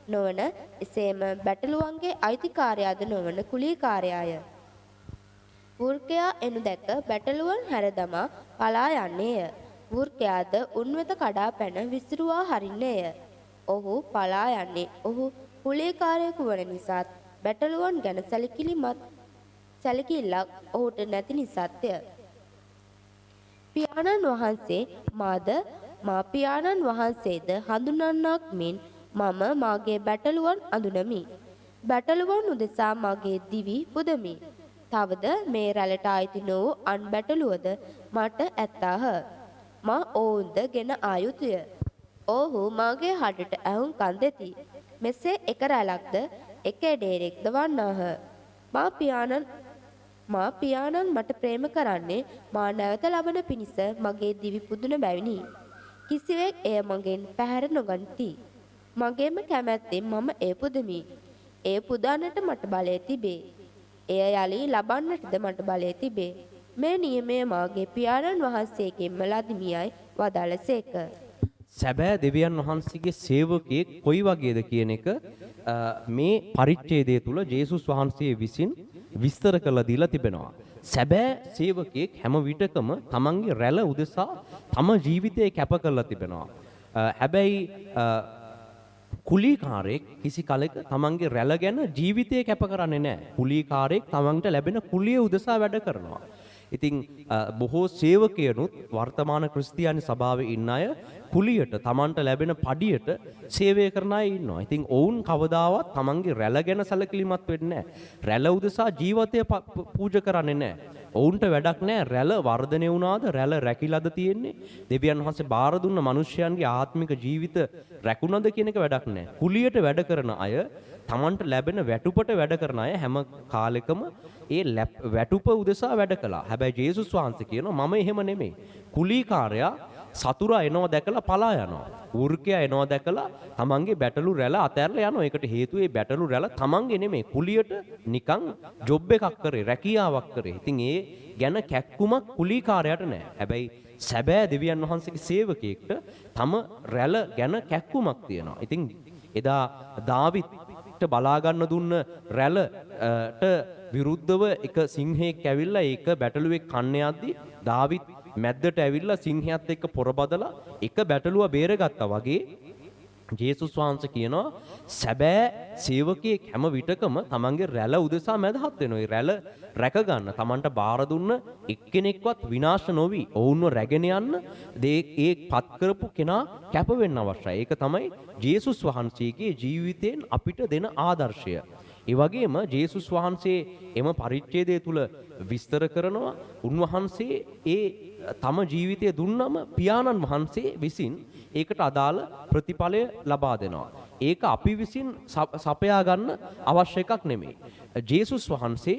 නොවන එසේම බැටළුවන්ගේ අයිතිකාරයාද නොවන කුලීකාරයාය. වෘකයා එනු දැක බැටළුවන් හැරදමා පලා යන්නේය. වෘකයාද උන්වෙත කඩා පැන විසිරුවා හරින්නේය. ඔහු පලා යන්නේ ඔහු කුලීකාරයෙකු වන නිසාත් බැටළුවන් ගැන සැලකිල්ලක් ඔහුට නැති නිසාත්ය. පියාණන් වහන්සේ මා පියාණන් වහන්සේද හඳුනන්නක් මෙන් මම මාගේ බැටළුවන් අඳුනමි. බැටළුවන් උදෙසා මාගේ දිවි පුදමි. තවද මේ රැළට අයිති නොවූ අන් බැටළුවද මට ඇත්තාහ. මා ඔවුන්ද ගෙන ආයුතුය. ඔහු මාගේ හඬට ඇහුම්කන් දෙති. මෙසේ එක රැළක්ද එක එඩේරෙක්ද වන්නාහ. මා පියාණන් මට ප්‍රේම කරන්නේ මා නැවත ලබන පිණිස මගේ දිවි පුදුන බැවිනි. කිසිවෙක් එය මගෙන් පැහැර නොගනිති. මගේම කැමැත්තෙන් මම එය පුදමි. එය පුදන්නට මට බලය තිබේ. එය යලි ලබන්නටද මට බලය තිබේ. මේ නියමය මාගේ පියාණන් වහන්සේගෙන්ම ලදිමියයි වදාළසේක. සැබෑ දෙවියන් වහන්සේගේ සේවකයෙක් කොයි වගේද කියන එක මේ පරිච්ඡේදය තුල ජේසුස් වහන්සේ විසින් විස්තර කරලා දීලා තිබෙනවා. සැබෑ සේවකයෙක් හැම විටකම තමන්ගේ රැළ උදෙසා තම ජීවිතය කැප කරලා තිබෙනවා. හැබැයි කුලීකාරයෙක් කිසි කලෙක තමන්ගේ රැළ ගැන ජීවිතය කැප කරන්නේ නැහැ. කුලීකාරයෙක් තමන්ට ලැබෙන කුලිය උදෙසා වැඩ කරනවා. ඉතින් බොහෝ සේවකයනුත් වර්තමාන ක්‍රිස්තියානි සභාවේ ඉන්න අය කුලියට තමන්ට ලැබෙන පඩියට සේවය කරන අය ඉන්නවා. ඉතින් ඔවුන් කවදාවත් තමන්ගේ රැළ ගැන සැලකිලිමත් වෙන්නේ නැහැ. රැළ උදෙසා ජීවිතය පූජා කරන්නේ නැහැ. ඔවුන්ට වැඩක් නැහැ රැළ වර්ධනය වුණාද රැළ රැකිලාද තියෙන්නේ. දෙවියන් වහන්සේ බාර දුන්න මිනිස්යන්ගේ ආත්මික ජීවිත රැකුණාද කියන එක වැඩක් නැහැ. කුලියට වැඩ කරන අය තමන්ට ලැබෙන වැටුපට වැඩ කරන අය හැම කාලෙකම ඒ වැටුප උදෙසා වැඩ කළා. හැබැයි ජේසුස් වහන්සේ කියනවා මම එහෙම නෙමෙයි. කුලීකාරයා සතුරා එනවා දැකලා පලා යනවා. වෘකයා එනවා දැකලා තමන්ගේ බැටළු රැළ අතහැරලා යනවා. ඒකට හේතුව ඒ බැටළු රැළ තමන්ගේ නෙමෙයි. කුලියට නිකන් ජොබ් එකක් කරේ, රැකියාවක් කරේ. ඉතින් ඒ ගැන කැක්කුමක් කුලීකාරයාට නැහැ. හැබැයි සැබෑ දෙවියන් වහන්සේගේ සේවකයෙක්ට තම රැළ ගැන කැක්කුමක් තියෙනවා. ඉතින් එදා දාවිත් බලා ගන්න දුන්න රැළට විරුද්ධව එක සිංහෙක් ඇවිල්ලා ඒක බැටළුවෙක් කන්න යද්දී දාවිත් මැද්දට ඇවිල්ලා සිංහයාත් එක්ක පොරබදලා එක බැටළුවා බේරගත්තා වගේ ජේසුස් වහන්සේ කියනවා සැබෑ සේවකයෙක් හැම විටකම තමන්ගේ රැළ උදෙසා මැදහත් වෙනවා. ඒ රැළ රැක ගන්න තමන්ට බාර දුන්න එක්කෙනෙක්වත් විනාශ නොවි ඔවුන්ව රැගෙන යන්න ඒ පත් කරපු කෙනා කැප වෙන්න අවශ්‍යයි. ඒක තමයි ජේසුස් වහන්සේගේ ජීවිතයෙන් අපිට දෙන ආදර්ශය. ඒ වගේම ජේසුස් වහන්සේ එම පරිච්ඡේදය තුල විස්තර කරනවා උන්වහන්සේ ඒ තම ජීවිතය දුන්නම පියාණන් වහන්සේ විසින් ඒකට අදාළ ප්‍රතිඵලය ලබා දෙනවා. ඒක අපි විසින් සපයා ගන්න අවශ්‍ය එකක් නෙමෙයි. ජේසුස් වහන්සේ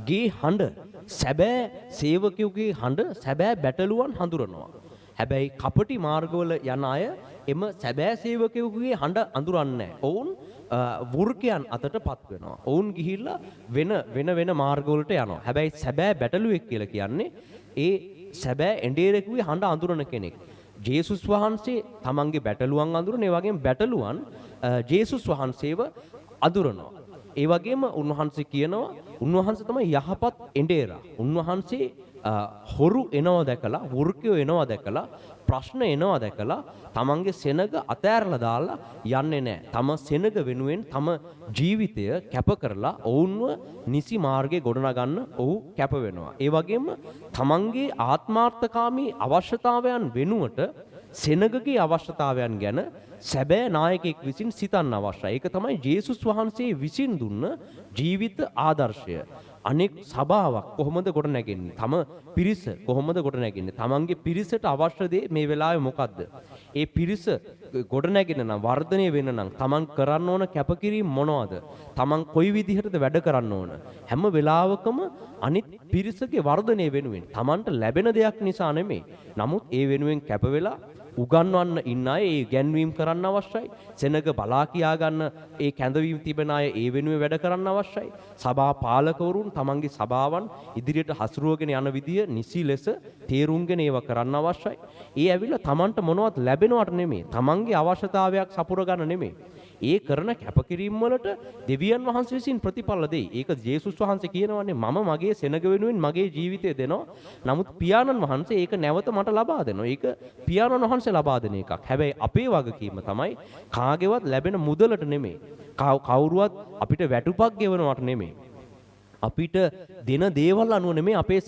ගේ හඬ සැබෑ සේවකයෙකුගේ හඬ සැබෑ බැටළුවන් හඳුරනවා. හැබැයි කපටි මාර්ගවල යන අය එම සැබෑ සේවකයෙකුගේ හඬ අඳුරන්නේ නැහැ. ඔවුන් වෘකයන් අතටපත් වෙනවා. ඔවුන් ගිහිල්ලා වෙන මාර්ගවලට යනවා. හැබැයි සැබෑ බැටළුවෙක් කියලා කියන්නේ ඒ සැබෑ එඬේරෙකුගේ හඬ අඳුරන කෙනෙක්. ජේසුස් වහන්සේ තමන්ගේ බැටළුවන් අඳුරන ඒ වගේම බැටළුවන් ජේසුස් වහන්සේව අඳුරනවා. ඒ වගේම උන්වහන්සේ කියනවා උන්වහන්සේ තමයි යහපත් එඬේරා. උන්වහන්සේ හොරු එනවා දැකලා, වෘකයෝ එනවා දැකලා, ප්‍රශ්න එනවා දැකලා තමන්ගේ සෙනග අතෑරලා දාලා යන්නේ නැහැ. තම සෙනග වෙනුවෙන් තම ජීවිතය කැප කරලා ඔවුන්ව නිසි මාර්ගයේ ගොඩනගන්න ඔහු කැප වෙනවා. ඒ වගේම තමන්ගේ ආත්මාර්ථකාමී අවශ්‍යතාවයන් වෙනුවට සෙනගගේ අවශ්‍යතාවයන් ගැන සැබෑ නායකයෙක් විසින් සිතන්න අවශ්‍යයි. ඒක තමයි ජේසුස් වහන්සේ විසින් දුන්න ජීවිත ආදර්ශය. අනෙක් සභාවක් කොහොමද ගොඩ නැගෙන්නේ? තම පිරිස කොහොමද ගොඩ නැගෙන්නේ? තමන්ගේ පිරිසට අවශ්‍ය දේ මේ වෙලාවේ මොකද්ද? ඒ පිරිස ගොඩ නැගෙන නම් වර්ධනය වෙන්න නම් තමන් කරන්න ඕන කැපකිරීම මොනවද? තමන් කොයි විදිහටද වැඩ කරන්න ඕන? හැම වෙලාවකම අනිත් පිරිසගේ වර්ධනය වෙනුවෙන් තමන්ට ලැබෙන දෙයක් නිසා නෙමෙයි. නමුත් ඒ වෙනුවෙන් කැප වෙලා උගන්වන්න ඉන්න අය ඒ ගැන්වීම් කරන්න අවශ්‍යයි. සෙනග බලා කියා ගන්න ඒ කැඳවීම් තිබෙන අය ඒ වෙනුවෙන් වැඩ කරන්න අවශ්‍යයි. සභා පාලකවරුන් තමන්ගේ සභාවන් ඉදිරියට හසුරුවගෙන යන විදිය නිසි ලෙස තේරුම්ගෙන ඒවා කරන්න අවශ්‍යයි. ඒ ඇවිල්ලා තමන්ට මොනවත් ලැබෙනවට නෙමෙයි. තමන්ගේ අවශ්‍යතාවයක් සපුර ගන්න නෙමෙයි. ඒ කරන කැපකිරීම වලට දෙවියන් වහන්සේ විසින් ප්‍රතිඵල දෙයි. ඒක ජේසුස් වහන්සේ කියනවානේ මම මගේ සෙනග වෙනුවෙන් මගේ ජීවිතය දෙනවා. නමුත් පියාණන් වහන්සේ ඒක නැවත මට ලබා දෙනවා. ඒක පියාණන් වහන්සේ ලබා දෙන එකක්. හැබැයි අපේ වගකීම තමයි කාගේවත් ලැබෙන මුදලට නෙමෙයි. කවුරුවත් අපිට වැටුපක් ගෙවනවට නෙමෙයි. අපිට දෙන දේවල් අනුව නෙමෙයි අපේ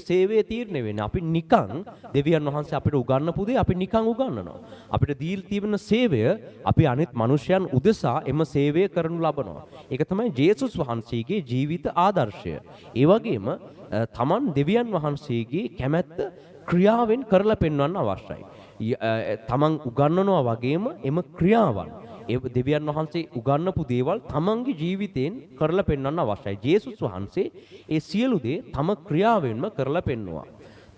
සේවය තීරණය වෙන්නේ. අපි නිකන් දෙවියන් වහන්සේ අපිට උගන්වපු දේ අපි නිකන් උගන්වනවා. අපිට දීලා තියෙන සේවය අපි අනිත් මිනිසයන් උදෙසා එම සේවය කරනු ලබනවා. ඒක තමයි ජේසුස් වහන්සේගේ ජීවිත ආදර්ශය. ඒ වගේම තමන් දෙවියන් වහන්සේගේ කැමැත්ත ක්‍රියාවෙන් කරලා පෙන්වන්න අවශ්‍යයි. තමන් උගන්වනවා වගේම එම ක්‍රියාවන් දෙවියන් වහන්සේ උගන්වපු දේවල් තමන්ගේ ජීවිතයෙන් කරලා පෙන්වන්න අවශ්‍යයි. ජේසුස් වහන්සේ ඒ සියලු දේ තම ක්‍රියාවෙන්ම කරලා පෙන්වුවා.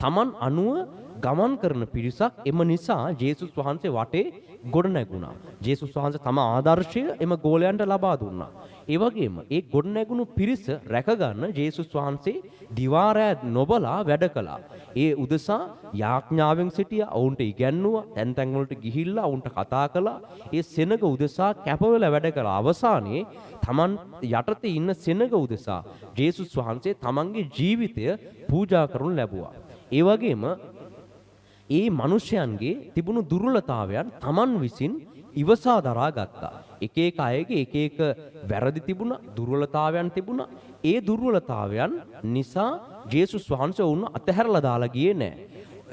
තමන් අනුව ගමන් කරන පිරිසක් එම නිසා ජේසුස් වහන්සේ වටේ ගොඩ නැගුණා. ජේසුස් වහන්සේ තම ආදර්ශය එම ගෝලයන්ට ලබා දුන්නා. ඒ වගේම ඒ ගොඩ නැගුණු පිරිස රැකගන්න ජේසුස් වහන්සේ දිවා රෑ නොබලා වැඩ කළා. ඒ උදෙසා යාඥාවෙන් සිටියා, ඔවුන්ට ඉගැන්නුවා, තැන් තැන් වලට ගිහිල්ලා ඔවුන්ට කතා කළා. ඒ සෙනග උදෙසා කැපවෙලා වැඩ කළා. අවසානයේ තමන් යටතේ ඉන්න සෙනග උදෙසා ජේසුස් වහන්සේ තමන්ගේ ජීවිතය පූජා කරනු ලැබුවා. ඒ වගේම ඒ මිනිසයන්ගේ තිබුණු දුර්වලතාවයන් තමන් විසින් ඉවසා දරා ගත්තා. එක එක අයගේ එක එක වැරදි තිබුණා, දුර්වලතාවයන් තිබුණා. ඒ දුර්වලතාවයන් නිසා ජේසුස් වහන්සේ වුණ අතහැරලා දාලා ගියේ නෑ.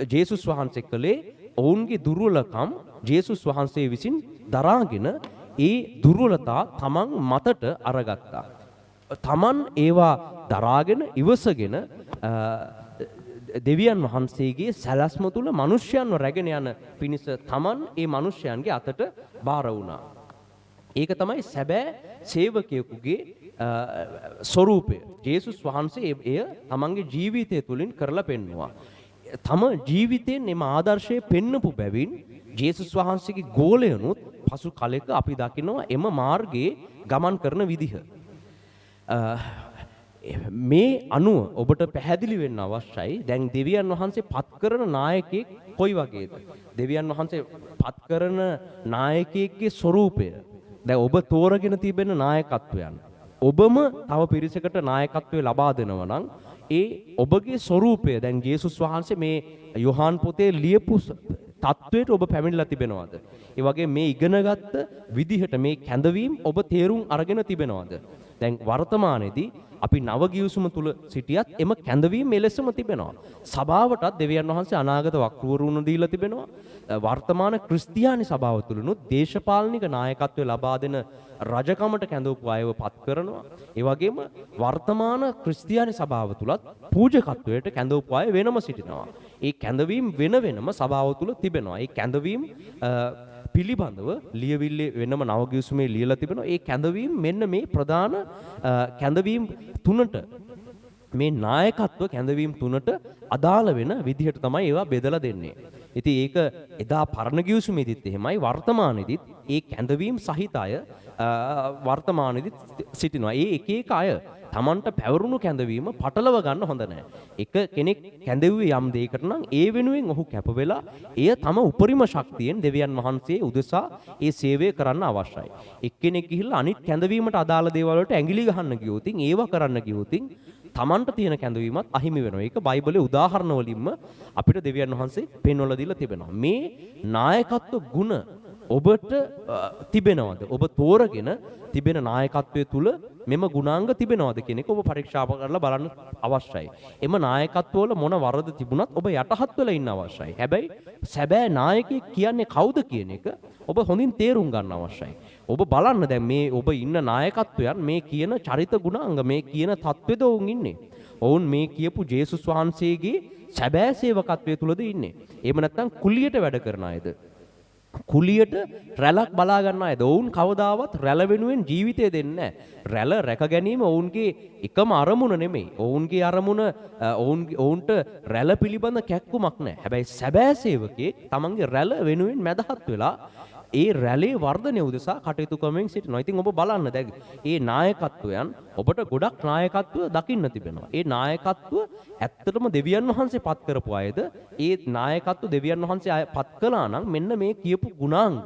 ජේසුස් වහන්සේ කළේ ඔවුන්ගේ දුර්වලකම් ජේසුස් වහන්සේ විසින් දරාගෙන ඒ දුර්වලතා තමන් මතට අරගත්තා. තමන් ඒවා දරාගෙන ඉවසගෙන දෙවියන් වහන්සේගේ සැලැස්ම තුල මිනිස්යන්ව රැගෙන යන පිණිස තමන් ඒ මිනිස්යන්ගේ අතට බාර වුණා. ඒක තමයි සැබෑ සේවකයෙකුගේ ස්වરૂපය. ජේසුස් වහන්සේ එය තමන්ගේ ජීවිතය තුලින් කරලා පෙන්වුවා. තම ජීවිතයෙන් එම ආදර්ශය පෙන්වපු බැවින් ජේසුස් වහන්සේගේ ගෝලයනුත් පසු කලෙක අපි දකිනවා එම මාර්ගයේ ගමන් කරන විදිහ. මේ අනුව ඔබට පැහැදිලි වෙන්න අවශ්‍යයි. දැන් දෙවියන් වහන්සේ පත් කරන නායකයෙක් කොයි වගේද? දෙවියන් වහන්සේ පත් කරන නායකයෙක්ගේ ස්වરૂපය. දැන් ඔබ තෝරගෙන තිබෙන නායකත්වයන්. ඔබම තව පිරිසකට නායකත්වය ලබා දෙනවා නම් ඒ ඔබගේ ස්වરૂපය දැන් ජේසුස් වහන්සේ මේ යොහාන් පොතේ ලියපු තත්වයට ඔබ පැමිණලා තිබෙනවද? ඒ වගේ මේ ඉගෙනගත්ත විදිහට මේ කැඳවීම ඔබ තේරුම් අරගෙන තිබෙනවද? දැන් වර්තමානයේදී අපි නව ගිවිසුම තුල සිටියත් එම කැඳවීම මෙලෙසම තිබෙනවා. සභාවටත් දෙවියන් වහන්සේ අනාගත වක්‍රවරුන් දීලා තිබෙනවා. වර්තමාන ක්‍රිස්තියානි සභාව තුලනුත් දේශපාලනික නායකත්වය ලබා දෙන රජකමට කැඳවපු අයව පත් කරනවා. ඒ වගේම වර්තමාන ක්‍රිස්තියානි සභාව තුලත් පූජකත්වයට කැඳවපු අය වෙනම සිටිනවා. ඒ කැඳවීම වෙන වෙනම සභාව තුල තිබෙනවා. ඒ කැඳවීම පිළිබඳව ලියවිල්ලේ වෙනම නවගිවිසුමේ ලියලා තිබෙනවා. ඒ කැඳවීම මෙන්න මේ ප්‍රධාන කැඳවීම් තුනට මේ නායකත්ව කැඳවීම් තුනට අදාළ වෙන විදිහට තමයි ඒවා බෙදලා දෙන්නේ. ඉතින් ඒක එදා පරණ ගිවිසුමේදීත් එහෙමයි වර්තමානයේදීත් ඒ කැඳවීම් සහිත අය වර්තමානයේදීත් සිටිනවා. ඒ එක එක අය Tamanට පැවරුණු කැඳවීම පටලව ගන්න හොඳ නැහැ. එක කෙනෙක් කැඳෙව්වේ යම් දෙයකට නම් ඒ වෙනුවෙන් ඔහු කැප වෙලා එය තම උපරිම ශක්තියෙන් දෙවියන් වහන්සේ උදෙසා ඒ සේවය කරන්න අවශ්‍යයි. එක්කෙනෙක් ගිහිල්ලා අනිත් කැඳවීමට අදාළ දේවල් වලට ඇඟිලි ගහන්න ගියොත් ඒව කරන්න ගියොත් තමන්ට තියෙන කැඳවීමත් අහිමි වෙනවා. ඒක බයිබලයේ උදාහරණ වලින්ම අපිට දෙවියන් වහන්සේ පෙන්වලා දීලා තිබෙනවා. මේ නායකත්ව ගුණ ඔබට තිබෙනවද? ඔබ තෝරගෙන තිබෙන නායකත්වයේ තුල මෙම ගුණාංග තිබෙනවද කියන එක ඔබ පරීක්ෂා කරලා බලන්න අවශ්‍යයි. එම නායකත්වවල මොන වරද තිබුණත් ඔබ යටහත් වෙලා ඉන්න අවශ්‍යයි. හැබැයි සැබෑ නායකයෙක් කියන්නේ කවුද කියන එක ඔබ හොඳින් තේරුම් ගන්න අවශ්‍යයි. ඔබ බලන්න දැන් මේ ඔබ ඉන්න නායකත්වයන් මේ කියන චරිත ගුණාංග මේ කියන தത്വෙද ඔවුන් ඉන්නේ. ඔවුන් මේ කියපු ජේසුස් වහන්සේගේ සැබෑ සේවකත්වයේ තුලද ඉන්නේ. එහෙම නැත්නම් කුලියට වැඩ කරන අයද? කුලියට රැලක් බලා ගන්න අයද? ඔවුන් කවදාවත් රැළ වෙනුවෙන් ජීවිතය දෙන්නේ නැහැ. රැළ රැක ගැනීම ඔවුන්ගේ එකම අරමුණ නෙමෙයි. ඔවුන්ගේ අරමුණ ඔවුන්ට රැළ පිළිබඳ කැක්කුමක් නැහැ. හැබැයි සැබෑ සේවකයෙක් තමන්ගේ රැළ වෙනුවෙන් මැදහත් වෙලා ඒ රැළේ වර්ධනය උදෙසා කටයුතු කරමින් සිටිනවා. ඉතින් ඔබ බලන්න දැන් මේ නායකත්වයන් ඔබට ගොඩක් නායකත්ව දකින්න තිබෙනවා. ඒ නායකත්ව ඇත්තටම දෙවියන් වහන්සේ පත් කරපු අයද? ඒ නායකත්ව දෙවියන් වහන්සේ පත් කළා නම් මෙන්න මේ කියපු ගුණාංග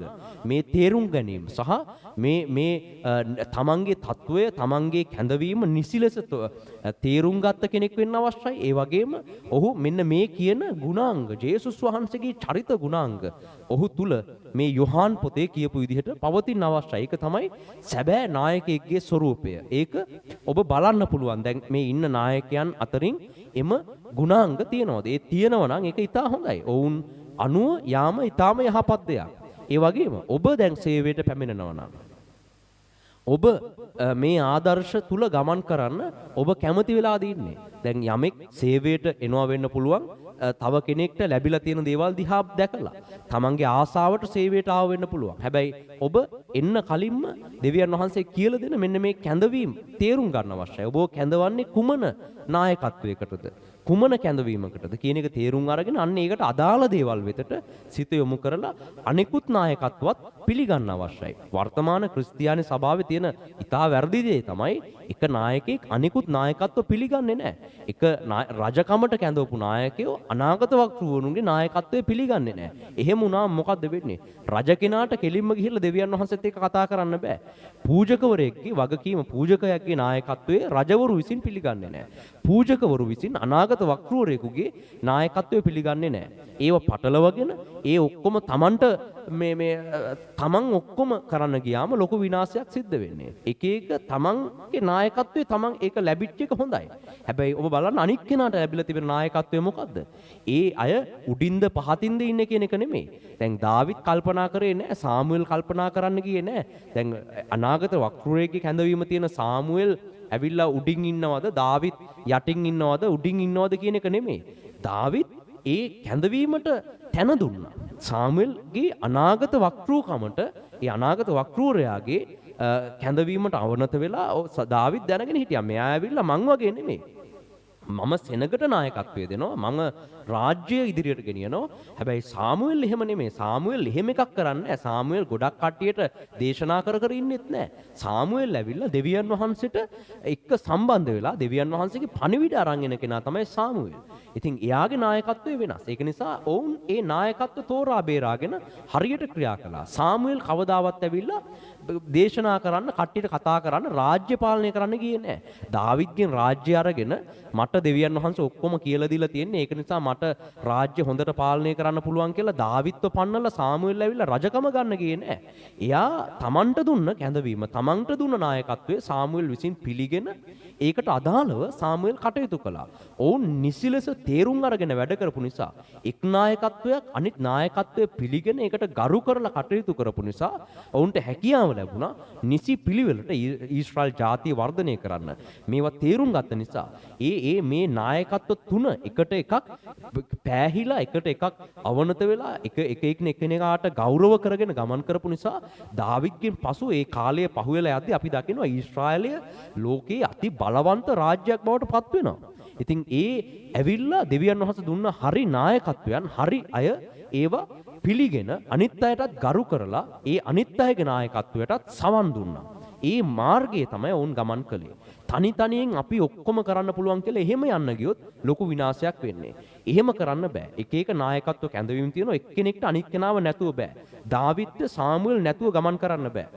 මේ තේරුම් ගැනීම සහ මේ තමන්ගේ తত্ত্বය තමන්ගේ කැඳවීම නිසි ලෙස තේරුම් ගත්ත කෙනෙක් වෙන්න අවශ්‍යයි. ඒ වගේම ඔහු මෙන්න මේ කියන ගුණාංග ජේසුස් වහන්සේගේ චරිත ගුණාංග ඔහු තුල මේ යොහාන් පොතේ කියපු විදිහට පවතින අවශ්‍යයි. ඒක තමයි සැබෑ නායකයෙක්ගේ ස්වરૂපය. ඒක ඔබ බලන්න පුළුවන්. දැන් මේ ඉන්න නායකයන් අතරින් එම ගුණාංග තියෙනවද? ඒ තියෙනවා නම් ඒක ඉතා හොඳයි. ඔවුන් අනුව යාම ඉතාම යහපත් දෙයක්. ඒ වගේම ඔබ දැන් සේවයට පැමිණෙනවා නම් ඔබ මේ ආදර්ශ තුල ගමන් කරන්න ඔබ කැමති වෙලාද ඉන්නේ? දැන් යමෙක් සේවයට එනවා වෙන්න පුළුවන් තව කෙනෙක්ට ලැබිලා තියෙන දේවල් දිහා දැකලා තමන්ගේ ආසාවට සේවයට ආව වෙන්න පුළුවන්. හැබැයි ඔබ එන්න කලින්ම දෙවියන් වහන්සේ කියලා දෙන මෙන්න මේ කැඳවීම තේරුම් ගන්න අවශ්‍යයි. ඔබ කැඳවන්නේ කුමන නායකත්වයකටද? කුමන කැඳවීමකටද කියන එක තේරුම් අරගෙන අන්න ඒකට අදාළ දේවල් වෙතට සිත යොමු කරලා අනිකුත් නායකත්වත් පිළිගන්න අවශ්‍යයි. වර්තමාන ක්‍රිස්තියානි සභාවේ තියෙන ඉතා වැරදි දේ තමයි එක නායකයෙක් අනිකුත් නායකත්ව පිළිගන්නේ නැහැ. එක රජකමට කැඳවපු නායකයෝ අනාගත වක්තෘවරුන්ගේ නායකත්වය පිළිගන්නේ නැහැ. එහෙම වුණාම මොකද්ද වෙන්නේ? රජ කෙනාට කෙලින්ම ගිහිල්ලා දෙවියන් වහන්සේත් එක්ක කතා කරන්න බෑ. පූජකවරයෙක්ගේ වගකීම පූජකයාගේ නායකත්වයේ රජවරු විසින් පිළිගන්නේ නැහැ. පූජකවරු විසින් අනාගත වක්තෘවරයෙකුගේ නායකත්වය පිළිගන්නේ නැහැ. ඒව පටලවගෙන ඒ ඔක්කොම තමන්ට තමන් ඔක්කොම කරන්න ගියාම ලොකු විනාශයක් සිද්ධ වෙන්නේ. එක එක තමන්ගේ නායකත්වයේ තමන් ඒක ලැබිච්ච එක හොඳයි. හැබැයි ඔබ බලන්න අනික් කෙනාට ලැබිලා තිබෙන නායකත්වය මොකද්ද? ඒ අය උඩින්ද පහතින්ද ඉන්නේ කියන එක නෙමෙයි. දැන් දාවිත් කල්පනා කරේ නැහැ. සාමුවෙල් කල්පනා කරන්න ගියේ නැහැ. දැන් අනාගත වක්තෘවරයෙක්ගේ කැඳවීම තියෙන සාමුවෙල් ඇවිල්ලා උඩින් ඉන්නවද? දාවිත් යටින් ඉන්නවද? උඩින් ඉන්නවද කියන එක නෙමෙයි. දාවිත් ඒ කැඳවීමට තැන දුන්නා. සාමුවෙල්ගේ අනාගත වක්තෘකමට ඒ අනාගත වක්තෘවරයාගේ කැඳවීමට අවනත වෙලා දාවිත් දැනගෙන හිටියා. මෙයා ඇවිල්ලා මං වගේ නෙමෙයි. මම සෙනගට නායකත්වය දෙනවා. මම රාජ්‍ය ඉදිරියට ගෙනියනවා. හැබැයි සාමුවෙල් එහෙම නෙමෙයි. සාමුවෙල් එහෙම එකක් කරන්නේ නැහැ. සාමුවෙල් ගොඩක් කට්ටියට දේශනා කර ඉන්නෙත් නැහැ. සාමුවෙල් ඇවිල්ලා දෙවියන් වහන්සේට එක්ක සම්බන්ධ වෙලා දෙවියන් වහන්සේගේ පණිවිඩ අරන් එන කෙනා තමයි සාමුවෙල්. ඉතින් එයාගේ නායකත්වය වෙනස්. ඒක නිසා ඔවුන් ඒ නායකත්ව තෝරා බේරාගෙන හරියට ක්‍රියා කළා. සාමුවෙල් කවදාවත් ඇවිල්ලා දේශනා කරන්න කට්ටියට කතා කරන්න රාජ්‍ය පාලනය කරන්න ගියේ නැහැ. දාවිද්ගෙන් රාජ්‍ය අරගෙන මට දෙවියන් වහන්සේ ඔක්කොම කියලා දීලා තියෙන්නේ. ඒක නිසා මට රාජ්‍ය හොඳට පාලනය කරන්න පුළුවන් කියලා දාවිත්ව පන්නලා සාමුවෙල් ඇවිල්ලා රජකම ගන්න ගියේ නැහැ. එයා තමන්ට දුන්න කැඳවීම, තමන්ට දුන්න නායකත්වය සාමුවෙල් විසින් පිළිගෙන ඒකට අදාළව සාමුවෙල් කටයුතු කළා. ඔවුන් නිසි ලෙස තේරුම් අරගෙන වැඩ කරපු නිසා එක් නායකත්වයක් අනිත් නායකත්වය පිළිගෙන ඒකට ගරු කරලා කටයුතු කරපු නිසා ඔවුන්ට හැකියාව ලැබුණා නිසි පිළිවෙලට ඊශ්‍රායල් ජාතිය වර්ධනය කරන්න. මේවා තේරුම් ගත්ත නිසා මේ නායකත්ව තුන එකට එකක් පෑහිලා එකට එකක් අවනත වෙලා එක එකිනෙකාට ගෞරව කරගෙන ගමන් කරපු නිසා දාවිද්ගෙන් පසු ඒ කාලය පහුවෙලා යද්දී අපි දකිනවා ඊශ්‍රායලය ලෝකයේ අති බලවන්ත රාජ්‍යයක් බවට පත් වෙනවා. ඉතින් ඒ ඇවිල්ලා දෙවියන් වහන්සේ දුන්න හරි නායකත්වයන් හරි අය ඒවා පිළිගෙන අනිත් අයටත් ගරු කරලා ඒ අනිත් අයගේ නායකත්වයටත් සවන් දුන්නා. ඒ මාර්ගයේ තමයි වුන් ගමන් කළේ. තනි තනියෙන් අපි ඔක්කොම කරන්න පුළුවන් කියලා එහෙම යන්න ගියොත් ලොකු විනාශයක් වෙන්නේ. එහෙම කරන්න බෑ. එක එක නායකත්ව කැඳවීම් තියෙනවා. එක්කෙනෙක්ට අනිත් කෙනාව නැතුව බෑ. දාවිද්ද සාමුවෙල් නැතුව ගමන් කරන්න බෑ.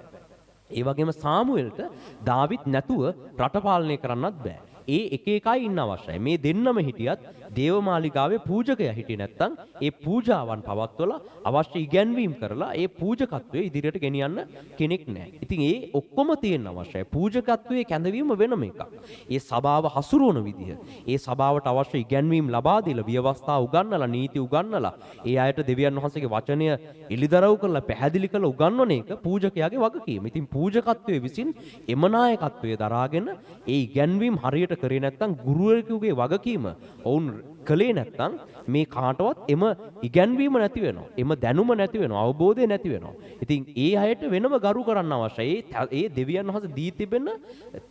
ඒ වගේම සාමුවෙල්ට දාවිත් නැතුව රට පාලනය කරන්නත් බෑ. ඒ එක එකයි ඉන්න අවශ්‍යයි. මේ දෙන්නම හිටියත් දේවමාලිගාවේ පූජකයා හිටියේ නැත්නම් ඒ පූජාවන් පවත්වලා අවශ්‍ය ඉගැන්වීම් කරලා ඒ පූජකත්වයේ ඉදිරියට ගෙනියන්න කෙනෙක් නැහැ. ඉතින් ඒ ඔක්කොම තියෙන්න අවශ්‍යයි. පූජකත්වයේ කැඳවීම වෙනම එකක්. ඒ සභාව හසුරුවන විදිහ, ඒ සභාවට අවශ්‍ය ඉගැන්වීම් ලබා දීලා, ව්‍යවස්ථා උගන්වලා, නීති උගන්වලා, ඒ අයට දෙවියන් වහන්සේගේ වචනය එලිදරව් කරලා පැහැදිලි කරලා උගන්වන එක පූජකයාගේ වගකීම. ඉතින් පූජකත්වයේ විසින් එම නායකත්වයේ දරාගෙන ඒ ඉගැන්වීම් හරියට කරේ නැත්නම් ගුරුවරයෙකුගේ වගකීම ඔවුන් කළේ නැත්නම් මේ කාටවත් එම ඉගැන්වීම නැති වෙනවා. එම දැනුම නැති වෙනවා. අවබෝධය නැති වෙනවා. ඉතින් ඒ අයට වෙනම ගරු කරන්න අවශ්‍යයි. ඒ දෙවියන් වහන්සේ දී තිබෙන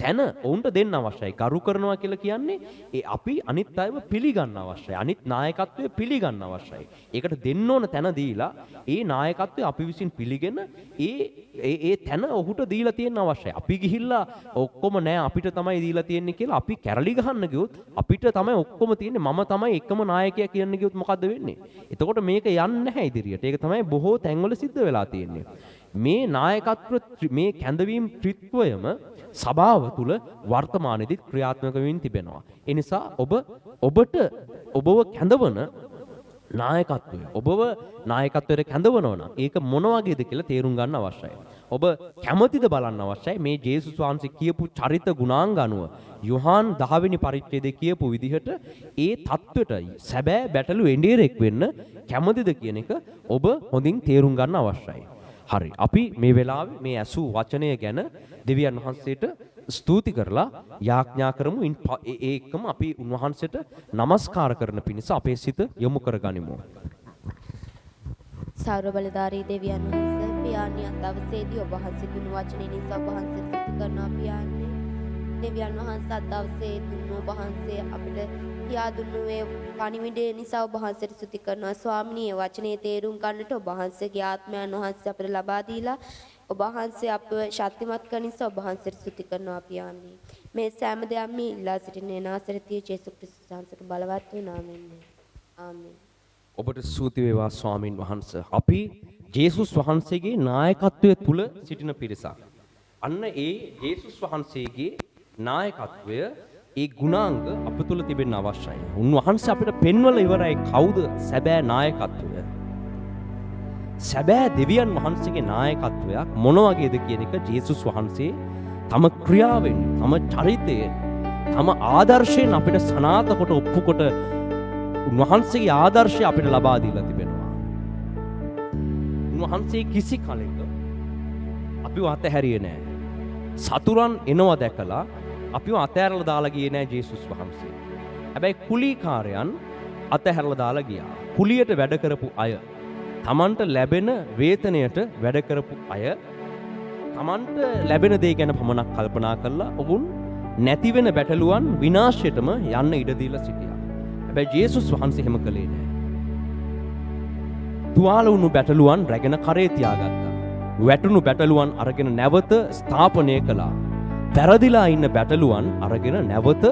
තැන ඔවුන්ට දෙන්න අවශ්‍යයි. ගරු කරනවා කියලා කියන්නේ ඒ අපි අනිත් අයව පිළිගන්න අවශ්‍යයි. අනිත් නායකත්වය පිළිගන්න අවශ්‍යයි. ඒකට දෙන්න ඕන තැන දීලා ඒ නායකත්වය අපි විසින් පිළිගෙන ඒ තැන ඔහුට දීලා තියෙන්න අවශ්‍යයි. අපි ගිහිල්ලා ඔක්කොම නෑ අපිට තමයි දීලා තියෙන්නේ කියලා අපි කැරලි ගහන්න ගියොත් අපිට තමයි ඔක්කොම තියෙන්නේ. මම තමයි එකම නායකයා කියන්න ගියොත් මොකද්ද වෙන්නේ? එතකොට මේක යන්නේ නැහැ ඉදිරියට. ඒක තමයි බොහෝ තැන්වල සිද්ධ වෙලා තියෙන්නේ. මේ නායකත්ව මේ කැඳවීම් ත්‍රිත්වයම සභාව තුල වර්තමානයේදී ක්‍රියාත්මක වෙමින් තිබෙනවා. ඒ නිසා ඔබට ඔබව කැඳවන නායකත්වය ඔබව නායකත්වයට කැඳවනවා නම් ඒක මොන වගේද කියලා තේරුම් ගන්න අවශ්‍යයි. ඔබ කැමැතිද බලන්න අවශ්‍යයි මේ ජේසුස් වහන්සේ කියපු චරිත ගුණාංග අනුව යොහාන් 10 වෙනි පරිච්ඡේදයේ කියපු විදිහට ඒ தത്വෙට සැබෑ බැටළු එඬියරෙක් වෙන්න කැමැතිද කියන එක ඔබ හොඳින් තේරුම් ගන්න අවශ්‍යයි. හරි. අපි මේ වෙලාවේ මේ ඇසූ වචනය ගැන දෙවියන් වහන්සේට ස්තුති කරලා යාඥා කරමු. ඒකම අපි උන්වහන්සේට නමස්කාර කරන පිණිස අපේ සිත යොමු කරගනිමු. සර්ව බලධාරී දෙවියන් වහන්සේ පියාණිය දවසේදී ඔබ වහන්සේ දුන් වචනේ නිසා ඔබ වහන්සේ ස්තුති කරනවා පියාණිය. දෙවියන් වහන්සේ අද දවසේ දුන්න ඔබ වහන්සේ අපිට කියා දුන්නු ඒ පණිවිඩය නිසා ඔබ වහන්සේට ස්තුති කරනවා ස්වාමිනී. ඒ වචනේ තේරුම් ගන්නට ඔබ වහන්සේගේ ආත්මයන් වහන්සේ අපිට ලබා දීලා ඔබ වහන්සේ අපව ශක්තිමත් කරන නිසා ඔබ වහන්සේට ස්තුති කරනවා පියාණිය. මේ සෑම දෙයක්ම ඉල්ලා සිටින්නේ නාසරතිය ජේසුස් ක්‍රිස්තුස් වහන්සේගේ බලවත් වූ නාමයෙන්. ආමේන්. ඔබට ස්තුති වේවා ස්වාමින් වහන්සේ. අපි ජේසුස් වහන්සේගේ නායකත්වයේ තුල සිටින පිරිසක්. අන්න ඒ ජේසුස් වහන්සේගේ නායකත්වය ඒ ගුණාංග අප තුල තිබෙන්න අවශ්‍යයි. උන්වහන්සේ අපිට පෙන්වලා ඉවරයි කවුද සැබෑ නායකත්වය. සැබෑ දෙවියන් වහන්සේගේ නායකත්වයක් මොන වගේද කියන එක ජේසුස් වහන්සේ තම ක්‍රියාවෙන්, තම චරිතයෙන්, තම ආදර්ශයෙන් අපිට සනාථ කොට ඔප්පු කොට උන්වහන්සේගේ ආදර්ශය අපිට ලබා දීලා තිබෙනවා. උන්වහන්සේ කිසි කලෙක අපිව අතහැරියේ නැහැ. සතුරන් එනවා දැකලා අපිව අතහැරලා දාලා ගියේ නැහැ ජේසුස් වහන්සේ. හැබැයි කුලීකාරයන් අතහැරලා දාලා ගියා. කුලියට වැඩ කරපු අය, තමන්ට ලැබෙන වේතනයට වැඩ කරපු අය, තමන්ට ලැබෙන දේ ගැන පමණක් කල්පනා කරලා ඔවුන් නැති වෙන බැටළුවන් විනාශයටම යන්න ඉඩ දීලා සිටියා. හැබැයි ජේසුස් වහන්සේ එහෙම කළේ නැහැ. තුවාල වුණු බැටළුවන් රැගෙන කරේ තියාගත්තා. වැටුණු බැටළුවන් අරගෙන නැවත ස්ථාපනය කළා. පැරදිලා ඉන්න බැටළුවන් අරගෙන නැවත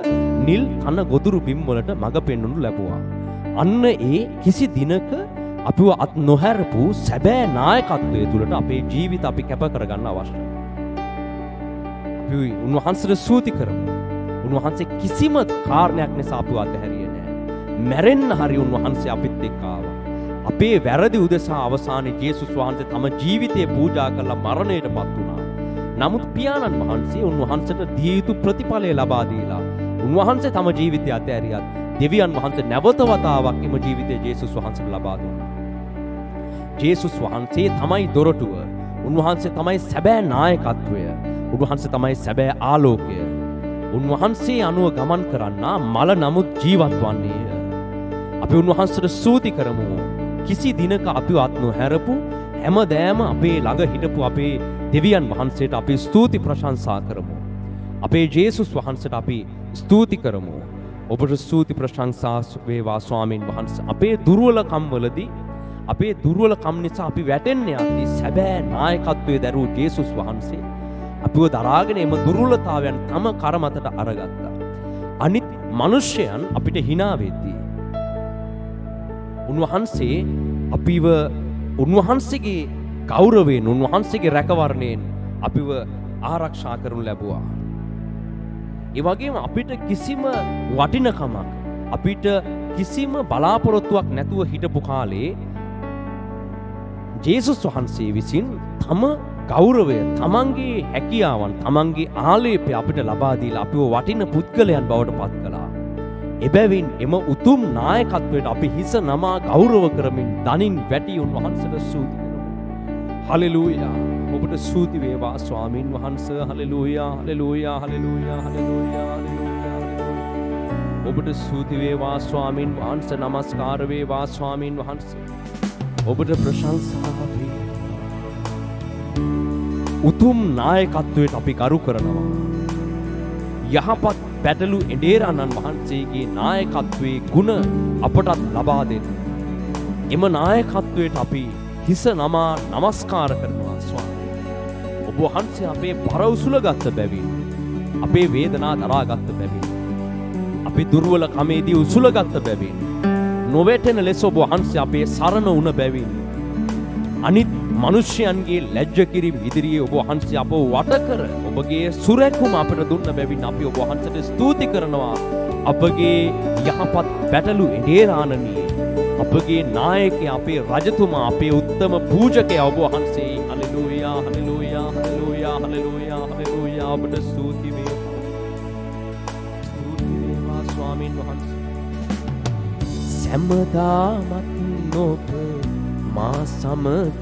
නිල් කන ගොදුරු බිම් වලට මඟ පෙන්වනු ලැබුවා. අන්න ඒ කිසි දිනක අපිව අත් නොහැරපු සැබෑ නායකත්වයේ තුලට අපේ ජීවිත අපි කැප කරගන්න අවශ්‍යයි. අපි උන්වහන්සේට ස්තුති කරමු. උන්වහන්සේ කිසිම කාරණයක් නිසා අපිව අතහැරියේ නැහැ. මැරෙන්න හරි උන්වහන්සේ අපිත් එක්ක ආවා. අපේ වැරදි උදෙසා අවසානයේ ජේසුස් වහන්සේ තම ජීවිතය පූජා කරලා මරණයටපත් වුණා. නමුත් පියාණන් වහන්සේ උන්වහන්සේට දිය යුතු ප්‍රතිඵලය ලබා දීලා උන්වහන්සේ තම ජීවිතය අතහැරියත් දෙවියන් වහන්සේ නැවත වතාවක් එම ජීවිතය ජේසුස් වහන්සේට ලබා දුන්නා. ජේසුස් වහන්සේ තමයි දොරටුව. උන්වහන්සේ තමයි සැබෑ නායකත්වය. උන්වහන්සේ තමයි සැබෑ ආලෝකය. උන්වහන්සේ අනුව ගමන් කරන්නා මල නමුත් ජීවත් වන්නේය. අපි උන්වහන්සේට ස්තුති කරමු. කිසි දිනක අපිව අත් නොහැරපු හැමදෑම අපේ ළඟ හිටපු අපේ දෙවියන් වහන්සේට අපි ස්තුති ප්‍රශංසා කරමු. අපේ ජේසුස් වහන්සේට අපි ස්තුති කරමු. ඔබට ස්තුති ප්‍රශංසා වේවා ස්වාමින් වහන්සේ. අපේ දුර්වලකම් වලදී අපේ දුර්වලකම් නිසා අපි වැටෙන්නේ යද්දී සැබෑ නායකත්වයේ දරූ ජේසුස් වහන්සේ අපිව දරාගෙන එම දුර්වලතාවයන් තම කර මතට අරගත්තා. අනිත් මිනිස්යන් අපිට hina වෙද්දී උන්වහන්සේ අපිව උන්වහන්සේගේ ගෞරවයෙන් උන්වහන්සේගේ රැකවරණයෙන් අපිව ආරක්ෂා කරනු ලැබුවා. ඒ වගේම අපිට කිසිම වටිනකමක් අපිට කිසිම බලාපොරොත්තුවක් නැතුව හිටපු කාලේ ජේසුස් වහන්සේ විසින් තම ගෞරවය තමන්ගේ හැකියාවන් තමන්ගේ ආලේපය අපිට ලබා දීලා අපිව වටින පුද්ගලයන් බවට පත් කළා. එබැවින් එම උතුම් නායකත්වයට අපි හිස නමා ගෞරව කරමින් දනින් වැටි උන්වහන්සේට ස්තුති කරමු. හලෙලූයා. ඔබට ස්තුති වේවා ස්වාමින් වහන්සේ. Hallelujah hallelujah hallelujah hallelujah hallelujah. ඔබට ස්තුති වේවා ස්වාමින් වහන්සේ. නමස්කාර වේවා ස්වාමින් වහන්සේ. ඔබට ප්‍රශංසා වේවා. උතුම් නායකත්වයට අපි කරු කරනවා. යහපත් පැටලු එඬේරාණන් වහන්සේගේ නායකත්වයේ ගුණ අපටත් ලබා දෙන්න. එම නායකත්වයට අපි හිස නමා නමස්කාර කරනවා ස්වාමී. ඔබ වහන්සේ අපේ බර උසුලගත් බැවින්, අපේ වේදනා දරාගත් බැවින්, අපේ දුර්වල කමේදී උසුලගත් බැවින්, නොවැටෙන ලෙස ඔබ වහන්සේ අපේ සරණ වුණ බැවින්, අනිත් මිනිස්යන්ගේ ලැජ්ජ කිරීම ඉදිරියේ ඔබ වහන්සේ අපව වට කර ඔබගේ සුරැකුම අපට දුන්න බැවින් අපි ඔබ වහන්සේට ස්තුති කරනවා. අපගේ යහපත් පැටලු එඬේරාණනී, අපගේ නායකයා, අපේ රජතුමා, අපේ උත්තම පූජකයා ඔබ වහන්සේ. Hallelujah hallelujah hallelujah hallelujah hallelujah. ඔබට ස්තුති වේවා. ස්තුති වේවා ස්වාමින් වහන්සේ. සෑමදාමත් ඔබ මා සමග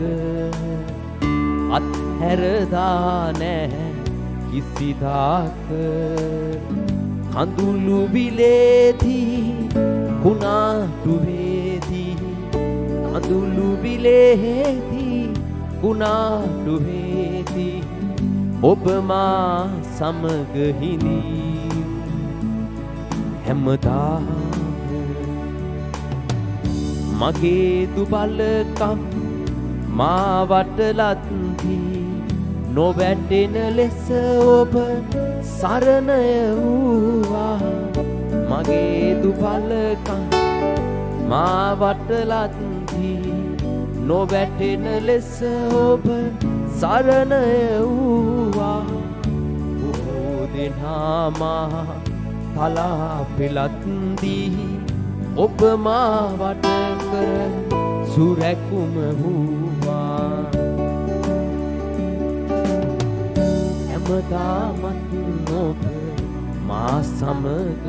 අත්හැරදා නැහැ කිසිදාක. කඳුළු බිලේදී කුණාටු වේදී, කඳුළු බිලේදී කුණාටු වේදී, ඔබ මා සමග හිඳී. හැමදාම මගේ දුබලකම් මා වටලත්දී, නොවැටෙන ලෙස ඔබ සරණ වූවා. මගේ දුබලකම් මා වටලත්දී, නොවැටෙන ලෙස ඔබ සරණ වූවා. බොහෝ දෙනා මා තලා පෙළත්දී, ඔබ මා වට කර සුරැකුම වූවා. හැමදාමත් ඔබ මා සමග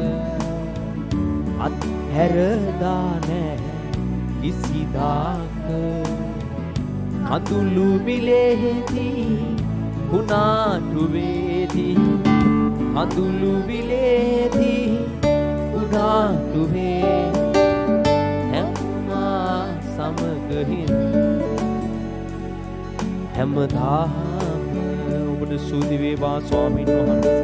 අත්හැරදා නැහැ කිසිදාක. කඳුළු බිලේදී කුණාටු වේදී, කඳුළු බිලේදී කුණාටු වේදී, හැමා සමග හැමදාම. ඔබට ස්තුති වේවා ස්වාමීන් වහන්සේ.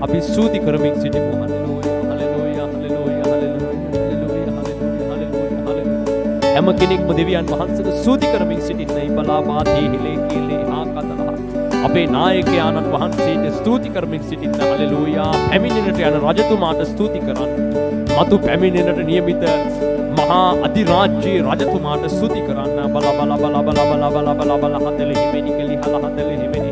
අපි ස්තුති කරමින් සිටිමු. Hallelujah hallelujah hallelujah hallelujah hallelujah hallelujah hallelujah. හැම කෙනෙක්ම දෙවියන් වහන්සේට ස්තුති කරමින් සිටින්නයි බලා මාතේ හිලේ කීලේ ආකතලා. අපේ නායකයාණන් වහන්සේට ස්තුති කරමින් සිටින්න. හලෙලූයා. පැමිණෙන්නට යන රජතුමාට ස්තුති කරන්න. මතු පැමිණෙන්නට නියමිත මහා අධිරාජ්‍යයේ රජතුමාට ස්තුති කරන්න. බල බල බල බල බල බල බල බල හතල හිමිනි කලි හල හතල හිමිනි.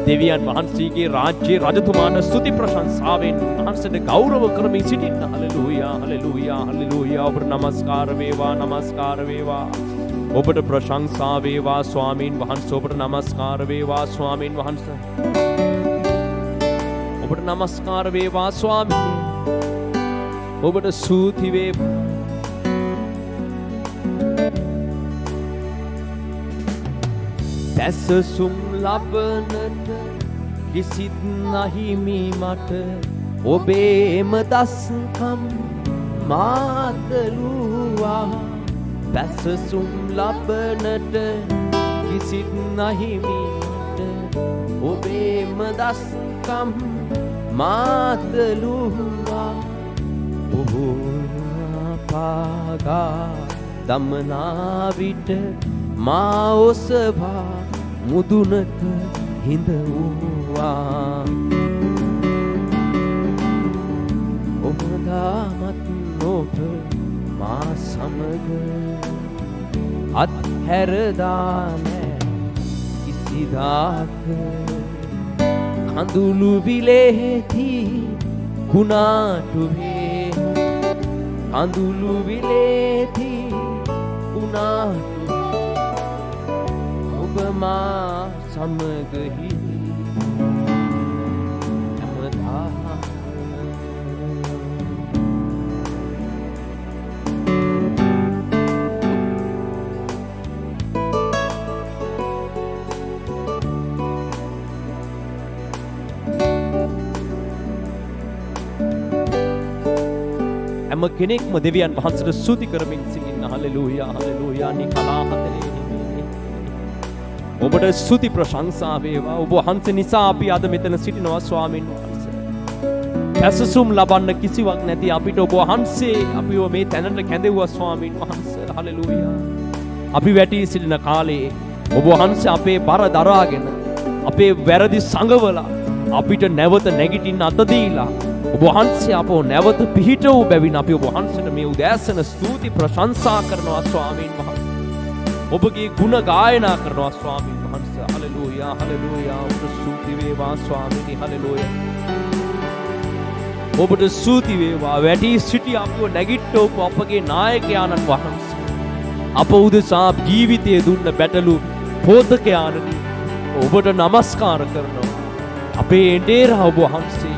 දෙවියන් වහන්සේගේ රාජ්‍යයේ රජතුමාට ස්තුති ප්‍රශංසාවෙන් වහන්සේට ගෞරව කරමින් සිටින්න. Hallelujah hallelujah hallelujah. ඔබට නමස්කාර වේවා නමස්කාර වේවා. ඔබට ප්‍රශංසා වේවා ස්වාමීන් වහන්සේ. ඔබට නමස්කාර වේවා ස්වාමීන් වහන්සේ. ඔබට නමස්කාර වේවා ස්වාමීන්. ඔබට ස්තුති වේවා. පැසසුම් ලබනට කිසිත් නැහිමි මට, ඔබේම දස්කම් මාතලුවා. පැසසුම් ලබනට කිසිත් නැහිමි මට, ඔබේම දස්කම් මාතලුවා. කාගා දමනා විට මා ඔසවා මුදුනක හිඳ වූවා ඔබ දාමත් ඔබ මා සමග අත්හැරදා නෑ කිසිදාක කඳුළු විලේදී කුණාටුවේ කඳුළු විලේදී කුණාටුවේ ඔබ මා සමග හිටි හැමදා හැම කෙනෙක්ම දෙවියන් වහන්සේට ස්තුති කරමින් සිටින්න හලෙලූයා හලෙලූයා නිකලා හතලේ ඔබට ස්තුති ප්‍රශංසා වේවා ඔබ වහන්සේ නිසා අපි අද මෙතන සිටිනවා ස්වාමීන් වහන්සේ පැසසුම් ලබන්න කිසිවක් නැති අපිට ඔබ වහන්සේ අපිව මේ තැනට කැඳෙව්වා ස්වාමීන් වහන්සේ හලෙලූයා අපි වැටි සිටින කාලේ ඔබ වහන්සේ අපේ බර දරාගෙන අපේ වැරදි සංගවලා අපිට නැවත නැගිටින්න අත දීලා ඔබ වහන්සේ අපව නැවත පිහිට වූ බැවින් අපි ඔබ වහන්සේට මේ උදෑසන ස්තුති ප්‍රශංසා කරනවා ස්වාමීන් වහන්සේ. ඔබගේ ගුණ ගායනා කරනවා ස්වාමීන් වහන්සේ. හලෙලූයා හලෙලූයා ඔබට ස්තුති වේවා ස්වාමීනි හලෙලූයා. ඔබට ස්තුති වේවා වැඩි සිටි අපව නැගිට්ටවපු අපගේ නායකයාණන් වහන්සේ. අප උදෙසා ජීවිතය දුන්න බැටළු පෝතකයාණනි ඔබට නමස්කාර කරනවා. අපේ එඬේරා ඔබ වහන්සේ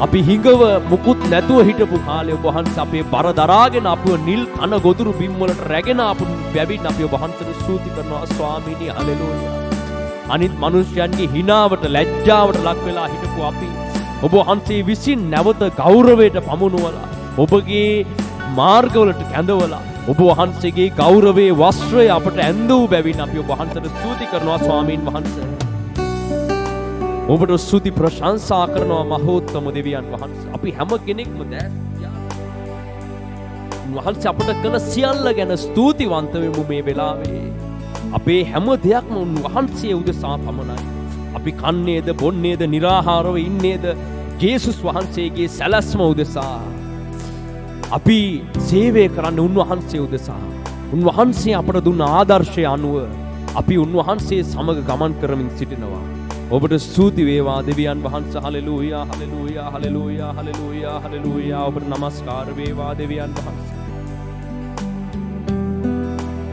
අපි හිඟව මුකුත් නැතුව හිටපු කාලේ ඔබ වහන්සේ අපේ බර දරාගෙන අපව නිල් කන ගොදුරු බිම් වලට රැගෙන අපු බැවින් අපි ඔබ වහන්සේට ස්තුති කරනවා ස්වාමීනි හලෙලූයා. අනිත් මිනිස්යන්ගේ හිණාවට ලැජ්ජාවට ලක් වෙලා හිටපු අපි ඔබ වහන්සේ විසින් නැවත ගෞරවයට පමුණුවලා ඔබගේ මාර්ගවලට කැඳවලා ඔබ වහන්සේගේ ගෞරවයේ වස්ත්‍රය අපට ඇඳවූ බැවින් අපි ඔබ වහන්සේට ස්තුති කරනවා ස්වාමීන් වහන්සේ. ඔබට ස්තුති ප්‍රශංසා කරනවා මහෝත්තම දෙවියන් වහන්සේ. අපි හැම කෙනෙක්ම දැස් වහන්සේ අපට කළ සියල්ල ගැන ස්තුතිවන්ත වෙමු මේ වෙලාවේ. අපේ හැම දෙයක්ම උන්වහන්සේ උදෙසා පමණයි. අපි කන්නේද බොන්නේද निराहारව ඉන්නේද ජේසුස් වහන්සේගේ සැලැස්ම උදෙසා. අපි සේවය කරන්නේ උන්වහන්සේ උදෙසා. උන්වහන්සේ අපට දුන්න ආදර්ශය අනුව අපි උන්වහන්සේ සමග ගමන් කරමින් සිටිනවා. ඔබට ස්තුති වේවා දෙවියන් වහන්සේ hallelujah hallelujah hallelujah hallelujah hallelujah ඔබට නමස්කාර වේවා දෙවියන් වහන්සේ.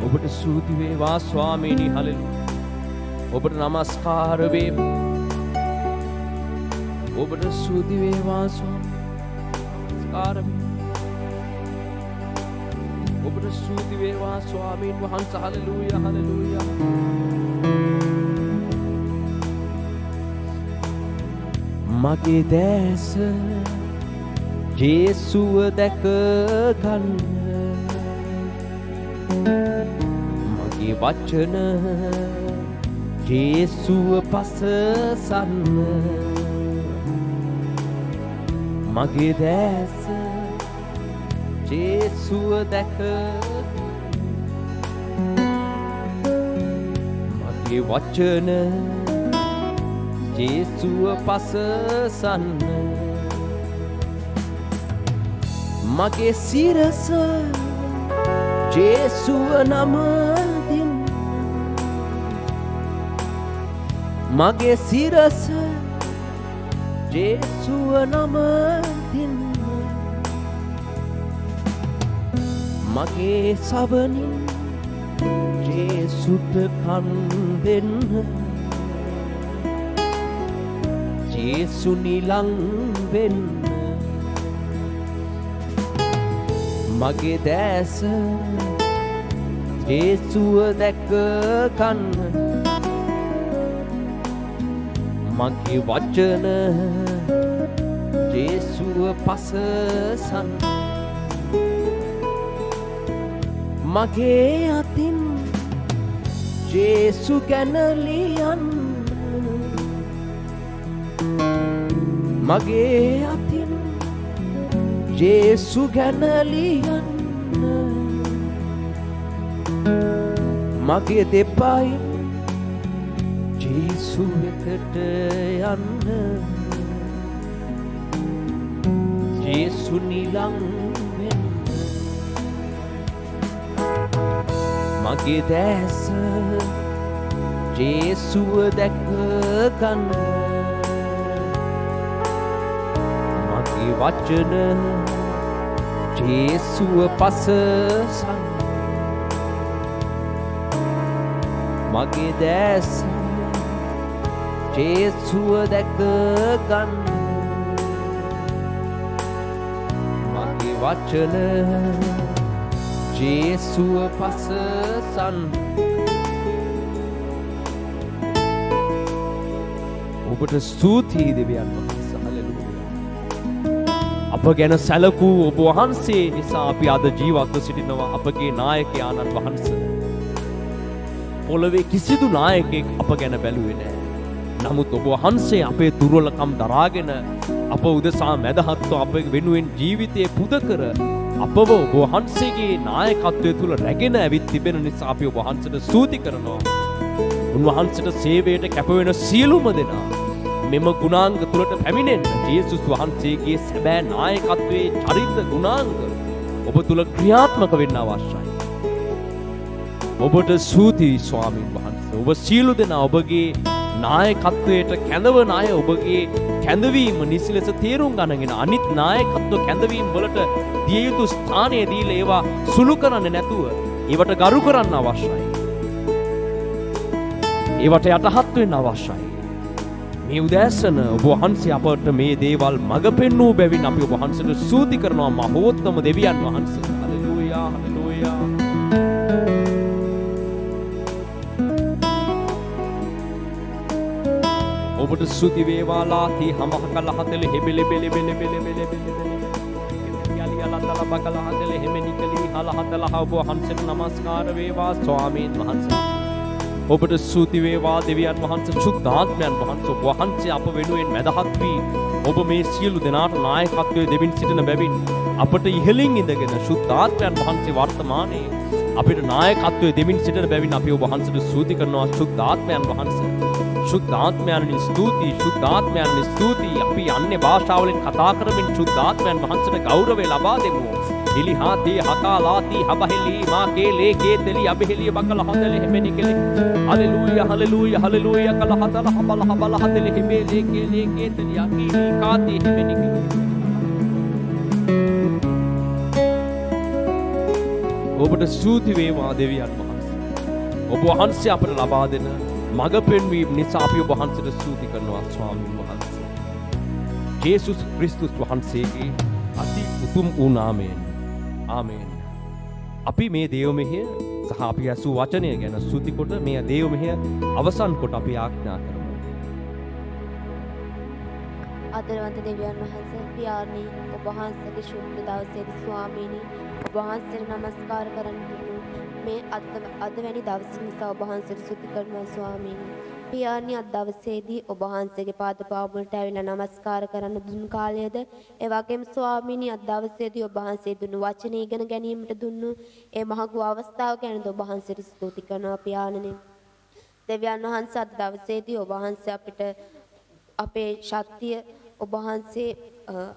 ඔබට ස්තුති වේවා ස්වාමීනි හලෙලූයා. ඔබට නමස්කාර වේවා. ඔබට ස්තුති වේවා ස්වාමීනි. ඔබට ස්තුති වේවා ස්වාමීන් වහන්සේ හලෙලූයා හලෙලූයා. මගේ දැස ජේසුව දැක ගන්න මගේ වචන ජේසුව පසසන්න මගේ දැස ජේසුව දැක මගේ වචන ජේසුව පසසන්න මගේ සිරස ජේසුව නමදින් මගේ සිරස ජේසුව නමදින් මගේ සවනින් ජේසුට කන් දෙන්න ජේසු නිලං වෙන්න මගේ දැස ජේසුව දැක ගන්න මගේ වචන ජේසුව පසසන්න මගේ අතින් ජේසු ගැන ලියන්න මගේ අතින් ජේසු ගැන ලියන්න මගේ දෙපයින් ජේසු වෙතට යන්න ජේසු නිලං වෙන්න මගේ දැස ජේසුව දැක ගන්න මගේ වචන ජේසුව පසසන්න මගේ දැස ජේසුව දැක ගන්න මගේ වචන ජේසුව පසසන්න ඔබට ස්තුතියි දෙවියන් වහන්සේ හලෙලූයා අප ගැන සැලකූ ඔබ වහන්සේ නිසා අපි අද ජීවත්ව සිටිනවා අපගේ නායකයාණන් වහන්සේ පොළවේ කිසිදු නායකයෙක් අප ගැන බැලුවේ නැහැ. නමුත් ඔබ වහන්සේ අපේ දුර්වලකම් දරාගෙන අප උදෙසා මැදහත්ව අප වෙනුවෙන් ජීවිතය පුද කර අපව ඔබ වහන්සේගේ නායකත්වය තුල රැගෙන ඇවිත් තිබෙන නිසා අපි ඔබ වහන්සේට ස්තුති කරනවා. උන්වහන්සේට සේවයට කැප වෙන සියලුම දෙනා මෙම ගුණාංග තුලට පැමිණෙන්න ජේසුස් වහන්සේගේ සැබෑ නායකත්වයේ චරිත ගුණාංග ඔබ තුල ක්‍රියාත්මක වෙන්න අවශ්‍යයි. ඔබට ස්තුතියි ස්වාමීන් වහන්සේ. ඔබ සියලු දෙනා ඔබගේ නායකත්වයට කැඳවන අය ඔබගේ කැඳවීම නිසි ලෙස තේරුම් ගන්නගෙන අනිත් නායකත්ව කැඳවීම වලට දිය යුතු ස්ථානය දීලා ඒවා සුළු කරන්නේ නැතුව ඒවට ගරු කරන්න අවශ්‍යයි. ඒවට යටහත් වෙන්න අවශ්‍යයි. මේ උදෑසන ඔබ වහන්සේ අපට මේ දේවල් මඟ පෙන්වූ බැවින් අපි ඔබ වහන්සේට ස්තුති කරනවා මහෝත්තම දෙවියන් වහන්සේ. Hallelujah hallelujah. ඔබට ස්තුති වේවා ලාති හමහකල හතලෙ හෙබෙලෙ බෙලෙ බෙලෙ බෙලෙ බෙලෙ බෙලෙ යලි යලතල බකල හතලෙ හෙමෙනිකලි හල හතල ඔබ වහන්සේට නමස්කාර වේවා ස්වාමීන් වහන්සේ. ඔබට ස්තුති වේවා දෙවියන් වහන්සේ සුද්ධාත්මයන් වහන්සේ ඔබ වහන්සේ අප වෙනුවෙන් මැදහත් වී ඔබ මේ සියලු දෙනාට නායකත්වයේ දෙමින් සිටින බැවින් අපට ඉහළින් ඉඳගෙන සුද්ධාත්මයන් වහන්සේ වර්තමානයේ අපිට නායකත්වයේ දෙමින් සිටින බැවින් අපි ඔබ වහන්සේට ස්තුති කරනවා සුද්ධාත්මයන් වහන්සේ. සුද්ධාත්මයන්ට ස්තුතියි සුද්ධාත්මයන්ට ස්තුතියි. අපි අන්‍ය භාෂාවලින් කතා කරමින් සුද්ධාත්මයන් වහන්සේට ගෞරවය ලබා දෙමු. ඉලිහාතේ හකාලාති හබහෙලි මාකේ ලේකේ තෙලි අබහෙලිය බකල හදලෙ හෙමෙනිකලි හලෙලූයා හලෙලූයා හලෙලූයා කල හතල හබල හබල හදලෙ හෙමේ ලේකේ ලේකේ තෙලි අකීලි කාතේ හෙමෙනිකලි. ඔබට ස්තුති වේවා දෙවියන් වහන්සේ. ඔබ වහන්සේ අපට ලබා දෙන මඟ පෙන්වීම නිසා අපි ඔබ වහන්සේට ස්තුති කරනවා ස්වාමීන් වහන්සේ. ජේසුස් ක්‍රිස්තුස් වහන්සේගේ අති උතුම් වූ නාමයෙන්. ආමේන්. අපි මේ දේව මෙහෙය සහ අපි ඇසූ වචනය ගැන ස්තුති කොට මේ දේව මෙහෙය අවසන් කොට අපි ආඥා කරමු. ආදරවන්ත දෙවියන් වහන්සේ පියාණනි ඔබ වහන්සේගේ ශුද්ධ දවසේදී ස්වාමීනි ඔබ වහන්සේට නමස්කාර කරන්න මේ අද වැනි දවස නිසා ඔබ වහන්සේට ස්තුති කරනවා ස්වාමීනි. පියාණනි අද දවසේදී ඔබ වහන්සේගේ පාද පාමුලට ඇවිල්ලා නමස්කාර කරන්න දුන්නු කාලයද ඒ වගේම ස්වාමීනි අද දවසේදී ඔබ වහන්සේ දුන්නු වචනේ ඉගෙන ගැනීමට දුන්නු ඒ මහඟු අවස්ථාව ගැන ඔබ වහන්සේට ස්තුති කරනවා පියාණනි. දෙවියන් වහන්සේ අද දවසේදී ඔබ වහන්සේ අපිට අපේ ශක්තිය ඔබ වහන්සේ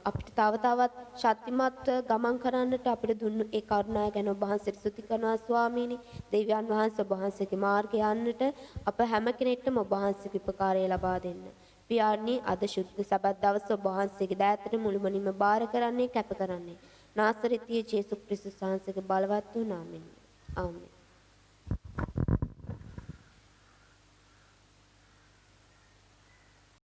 අපිට තව තවත් ශක්තිමත් ගමන් කරන්නට අපිට දුන්නු ඒ කරුණාව ගැන ඔබ වහන්සේට ස්තුති කරනවා ස්වාමීනි. දෙවියන් වහන්සේ ඔබ වහන්සේගේ මාර්ගය යන්නට අප හැම කෙනෙක්ටම ඔබ වහන්සේගේ උපකාරය ලබා දෙන්න. පියාණනි අද ශුද්ධ සබත් දවස ඔබ වහන්සේගේ දෑතට මුළුමනින්ම බාර කරන්නේ කැප කරන්නේ නාසරිතිය ජේසුස් ක්‍රිස්තුස් වහන්සේගේ බලවත් වූ නාමයෙන්. ආමේන්.